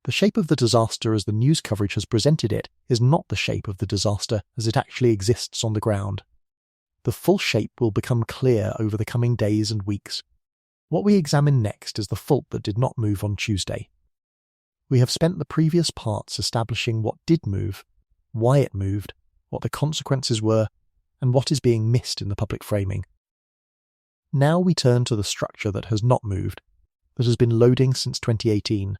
The shape of the disaster as the news coverage has presented it is not the shape of the disaster as it actually exists on the ground. The full shape will become clear over the coming days and weeks. What we examine next is the fault that did not move on Tuesday. We have spent the previous parts establishing what did move, why it moved, what the consequences were, and what is being missed in the public framing. Now we turn to the structure that has not moved, that has been loading since 2018,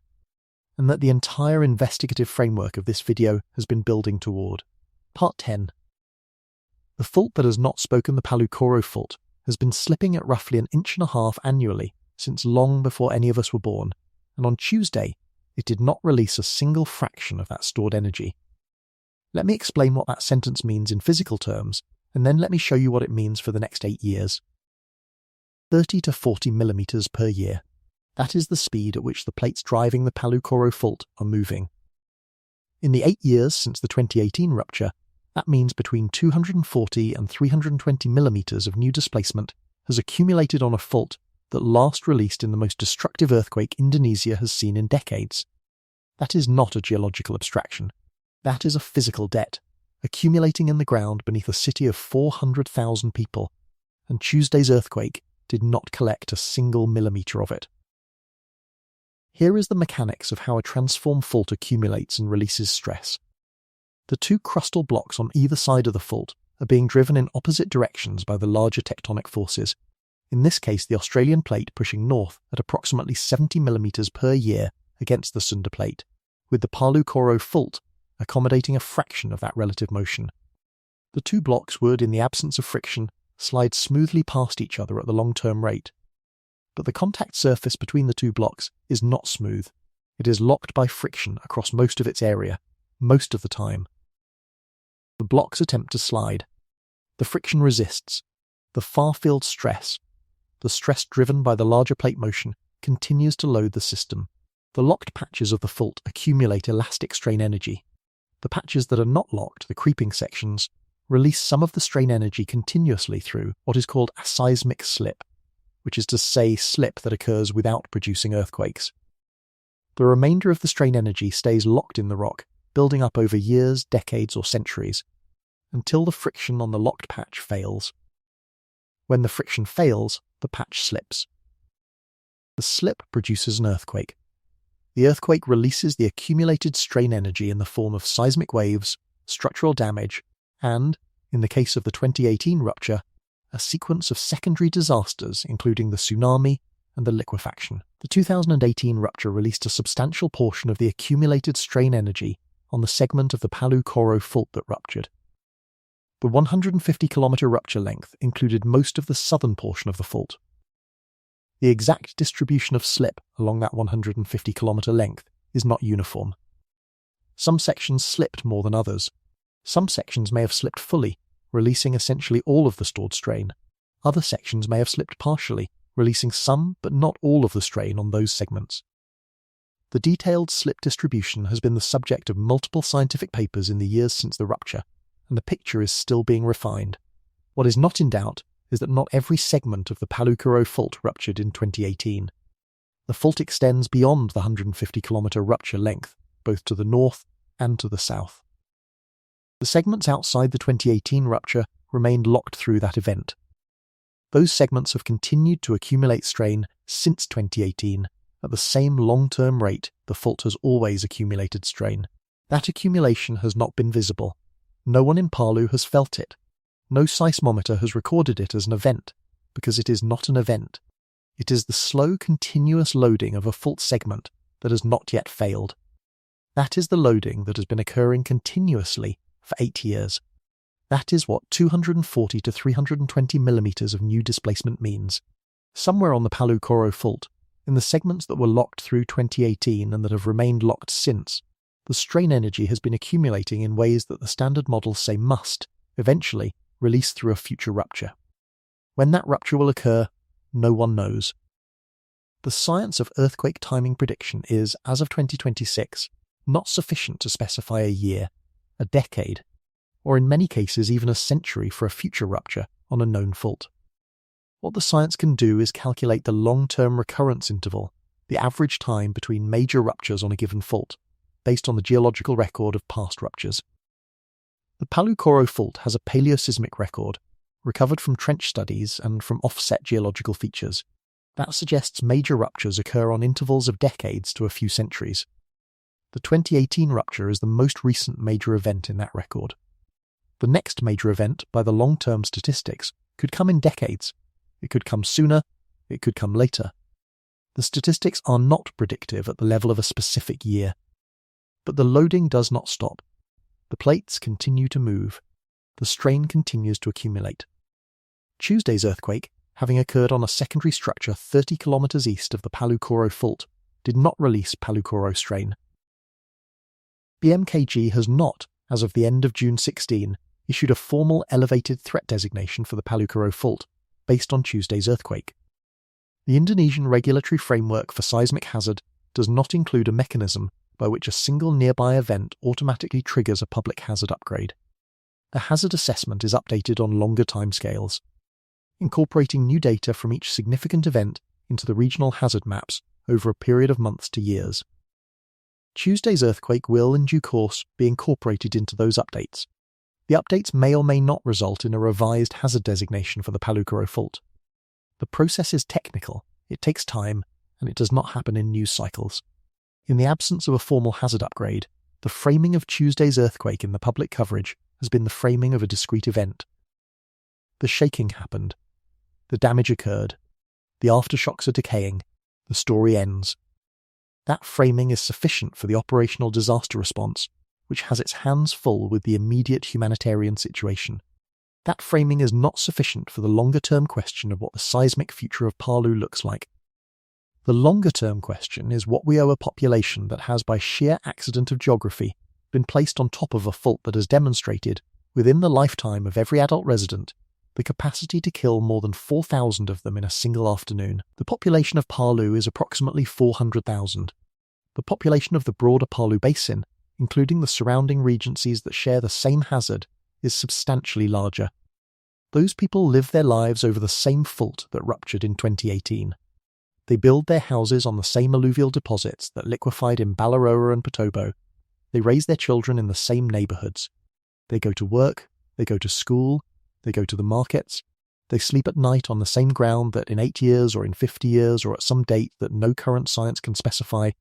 and that the entire investigative framework of this video has been building toward. Part 10. The fault that has not spoken, the Palu-Koro Fault, has been slipping at roughly 1.5 inches annually since long before any of us were born, and on Tuesday, it did not release a single fraction of that stored energy. Let me explain what that sentence means in physical terms, and then let me show you what it means for the next 8 years. 30 to 40 millimeters per year. That is the speed at which the plates driving the Palu-Koro Fault are moving. In the 8 years since the 2018 rupture, that means between 240 and 320 millimeters of new displacement has accumulated on a fault that last released in the most destructive earthquake Indonesia has seen in decades. That is not a geological abstraction. That is a physical debt, accumulating in the ground beneath a city of 400,000 people, and Tuesday's earthquake did not collect a single millimeter of it. Here is the mechanics of how a transform fault accumulates and releases stress. The two crustal blocks on either side of the fault are being driven in opposite directions by the larger tectonic forces, in this case the Australian plate pushing north at approximately 70 millimeters per year against the Sunda plate, with the Palu-Koro Fault accommodating a fraction of that relative motion. The two blocks would, in the absence of friction, slide smoothly past each other at the long-term rate. But the contact surface between the two blocks is not smooth. It is locked by friction across most of its area, most of the time. The blocks attempt to slide. The friction resists. The far-field stress, the stress driven by the larger plate motion, continues to load the system. The locked patches of the fault accumulate elastic strain energy. The patches that are not locked, the creeping sections, release some of the strain energy continuously through what is called a seismic slip, which is to say slip that occurs without producing earthquakes. The remainder of the strain energy stays locked in the rock, building up over years, decades or centuries, until the friction on the locked patch fails. When the friction fails, the patch slips. The slip produces an earthquake. The earthquake releases the accumulated strain energy in the form of seismic waves, structural damage, and, in the case of the 2018 rupture, a sequence of secondary disasters including the tsunami and the liquefaction. The 2018 rupture released a substantial portion of the accumulated strain energy on the segment of the Palu-Koro Fault that ruptured. The 150-kilometer rupture length included most of the southern portion of the fault. The exact distribution of slip along that 150-kilometer length is not uniform. Some sections slipped more than others. Some sections may have slipped fully, releasing essentially all of the stored strain. Other sections may have slipped partially, releasing some but not all of the strain on those segments. The detailed slip distribution has been the subject of multiple scientific papers in the years since the rupture, and the picture is still being refined. What is not in doubt is that not every segment of the Palu-Koro Fault ruptured in 2018. The fault extends beyond the 150-kilometer rupture length, both to the north and to the south. The segments outside the 2018 rupture remained locked through that event. Those segments have continued to accumulate strain since 2018 at the same long-term rate the fault has always accumulated strain. That accumulation has not been visible. No one in Palu has felt it. No seismometer has recorded it as an event, because it is not an event. It is the slow, continuous loading of a fault segment that has not yet failed. That is the loading that has been occurring continuously for 8 years. That is what 240 to 320 millimeters of new displacement means. Somewhere on the Palu-Koro Fault, in the segments that were locked through 2018 and that have remained locked since, the strain energy has been accumulating in ways that the standard models say must, eventually, release through a future rupture. When that rupture will occur, no one knows. The science of earthquake timing prediction is, as of 2026, not sufficient to specify a year, a decade, or in many cases even a century for a future rupture on a known fault. What the science can do is calculate the long-term recurrence interval, the average time between major ruptures on a given fault, based on the geological record of past ruptures. The Palu-Koro Fault has a paleoseismic record, recovered from trench studies and from offset geological features, that suggests major ruptures occur on intervals of decades to a few centuries. The 2018 rupture is the most recent major event in that record. The next major event, by the long-term statistics, could come in decades. It could come sooner, it could come later. The statistics are not predictive at the level of a specific year. But the loading does not stop. The plates continue to move. The strain continues to accumulate. Tuesday's earthquake, having occurred on a secondary structure 30 kilometers east of the Palu-Koro Fault, did not release Palu-Koro strain. BMKG has not, as of the end of June 16, issued a formal elevated threat designation for the Palu-Koro Fault, based on Tuesday's earthquake. The Indonesian regulatory framework for seismic hazard does not include a mechanism by which a single nearby event automatically triggers a public hazard upgrade. A hazard assessment is updated on longer timescales, incorporating new data from each significant event into the regional hazard maps over a period of months to years. Tuesday's earthquake will, in due course, be incorporated into those updates. The updates may or may not result in a revised hazard designation for the Palu-Koro Fault. The process is technical, it takes time, and it does not happen in news cycles. In the absence of a formal hazard upgrade, the framing of Tuesday's earthquake in the public coverage has been the framing of a discrete event. The shaking happened. The damage occurred. The aftershocks are decaying. The story ends. That framing is sufficient for the operational disaster response, which has its hands full with the immediate humanitarian situation. That framing is not sufficient for the longer-term question of what the seismic future of Palu looks like. The longer-term question is what we owe a population that has, by sheer accident of geography, been placed on top of a fault that has demonstrated, within the lifetime of every adult resident, the capacity to kill more than 4,000 of them in a single afternoon. The population of Palu is approximately 400,000. The population of the broader Palu Basin, including the surrounding regencies that share the same hazard, is substantially larger. Those people live their lives over the same fault that ruptured in 2018. They build their houses on the same alluvial deposits that liquefied in Balaroa and Potobo. They raise their children in the same neighbourhoods. They go to work, they go to school, they go to the markets, they sleep at night on the same ground that in 8 years or in 50 years or at some date that no current science can specify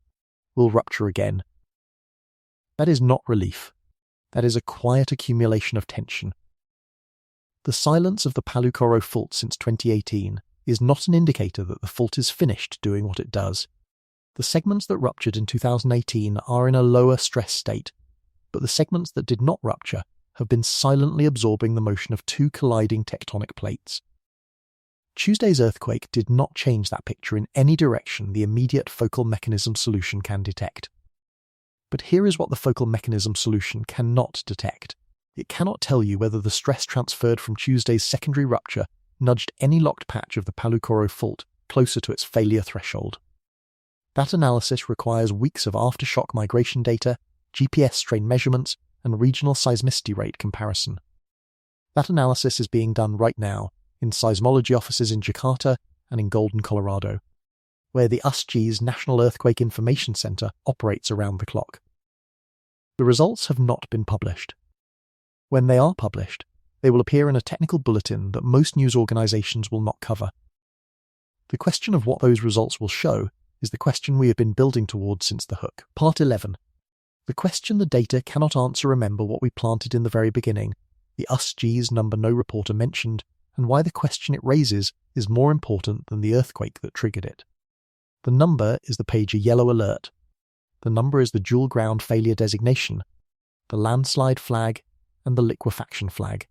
will rupture again. That is not relief. That is a quiet accumulation of tension. The silence of the Palu-Koro Fault since 2018 is not an indicator that the fault is finished doing what it does. The segments that ruptured in 2018 are in a lower stress state, but the segments that did not rupture have been silently absorbing the motion of two colliding tectonic plates. Tuesday's earthquake did not change that picture in any direction the immediate focal mechanism solution can detect. But here is what the focal mechanism solution cannot detect. It cannot tell you whether the stress transferred from Tuesday's secondary rupture nudged any locked patch of the Palu-Koro Fault closer to its failure threshold. That analysis requires weeks of aftershock migration data, GPS strain measurements, and regional seismicity rate comparison. That analysis is being done right now in seismology offices in Jakarta and in Golden, Colorado, where the USGS National Earthquake Information Center operates around the clock. The results have not been published. When they are published, they will appear in a technical bulletin that most news organizations will not cover. The question of what those results will show is the question we have been building towards since the hook. Part 11. The question the data cannot answer remember what we planted in the very beginning, the USGS number no reporter mentioned, and why the question it raises is more important than the earthquake that triggered it. The number is the pager yellow alert. The number is the dual ground failure designation, the landslide flag, and the liquefaction flag,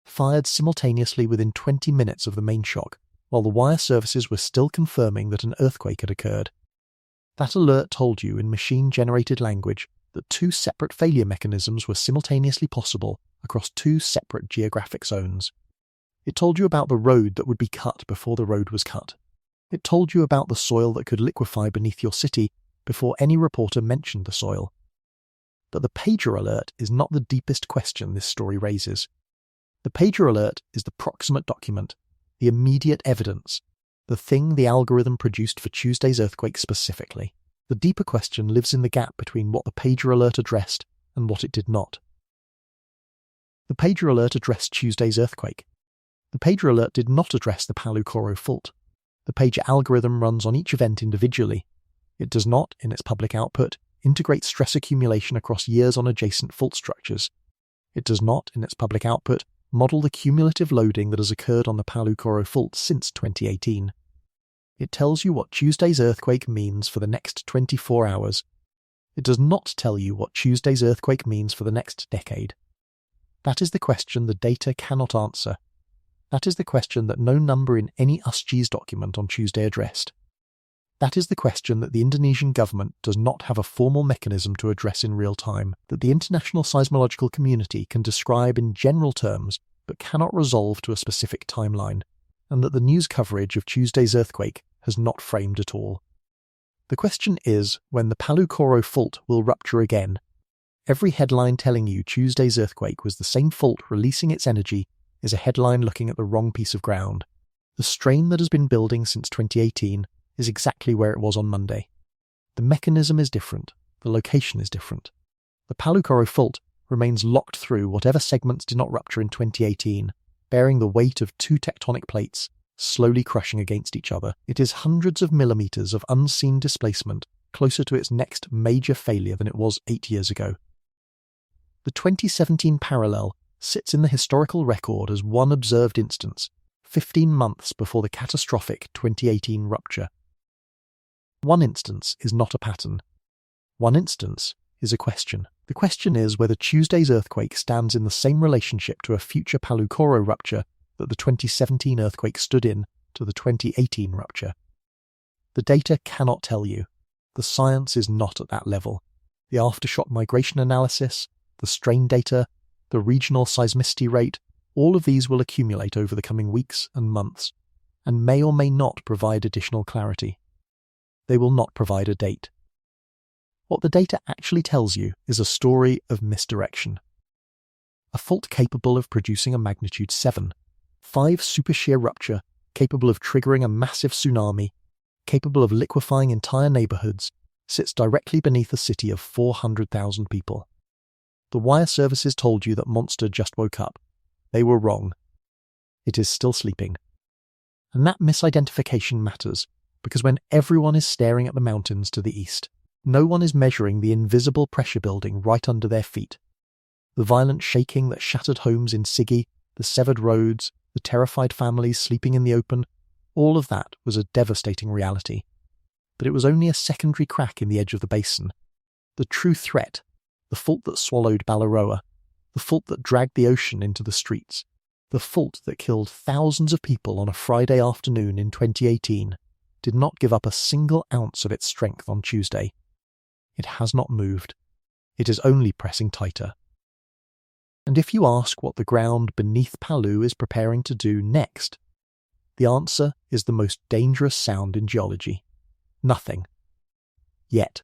fired simultaneously within 20 minutes of the mainshock, while the wire services were still confirming that an earthquake had occurred. That alert told you in machine-generated language that two separate failure mechanisms were simultaneously possible across two separate geographic zones. It told you about the road that would be cut before the road was cut. It told you about the soil that could liquefy beneath your city before any reporter mentioned the soil. But the pager alert is not the deepest question this story raises. The pager alert is the proximate document, the immediate evidence, the thing the algorithm produced for Tuesday's earthquake specifically. The deeper question lives in the gap between what the pager alert addressed and what it did not. The pager alert addressed Tuesday's earthquake. The pager alert did not address the Palu-Koro Fault. The pager algorithm runs on each event individually. It does not, in its public output, integrate stress accumulation across years on adjacent fault structures. It does not, in its public output, model the cumulative loading that has occurred on the Palu-Koro Fault since 2018. It tells you what Tuesday's earthquake means for the next 24 hours. It does not tell you what Tuesday's earthquake means for the next decade. That is the question the data cannot answer. That is the question that no number in any USGS document on Tuesday addressed. That is the question that the Indonesian government does not have a formal mechanism to address in real time, that the international seismological community can describe in general terms but cannot resolve to a specific timeline, and that the news coverage of Tuesday's earthquake has not framed at all. The question is when the Palu-Koro Fault will rupture again. Every headline telling you Tuesday's earthquake was the same fault releasing its energy is a headline looking at the wrong piece of ground. The strain that has been building since 2018 is exactly where it was on Monday. The mechanism is different, the location is different. The Palu-Koro Fault remains locked through whatever segments did not rupture in 2018, bearing the weight of two tectonic plates, slowly crushing against each other. It is hundreds of millimeters of unseen displacement closer to its next major failure than it was 8 years ago. The 2017 parallel sits in the historical record as one observed instance, 15 months before the catastrophic 2018 rupture. One instance is not a pattern. One instance is a question. The question is whether Tuesday's earthquake stands in the same relationship to a future Palu-Koro rupture that the 2017 earthquake stood in to the 2018 rupture. The data cannot tell you. The science is not at that level. The aftershock migration analysis, the strain data, the regional seismicity rate, all of these will accumulate over the coming weeks and months, and may or may not provide additional clarity. They will not provide a date. What the data actually tells you is a story of misdirection. A fault capable of producing a magnitude 7, 5 super shear rupture, capable of triggering a massive tsunami, capable of liquefying entire neighborhoods, sits directly beneath a city of 400,000 people. The wire services told you that monster just woke up. They were wrong. It is still sleeping. And that misidentification matters, because when everyone is staring at the mountains to the east, no one is measuring the invisible pressure building right under their feet. The violent shaking that shattered homes in Sigi, the severed roads, the terrified families sleeping in the open, all of that was a devastating reality. But it was only a secondary crack in the edge of the basin. The true threat, the fault that swallowed Balaroa, the fault that dragged the ocean into the streets, the fault that killed thousands of people on a Friday afternoon in 2018, did not give up a single ounce of its strength on Tuesday. It has not moved. It is only pressing tighter. And if you ask what the ground beneath Palu is preparing to do next, the answer is the most dangerous sound in geology. Nothing. Yet.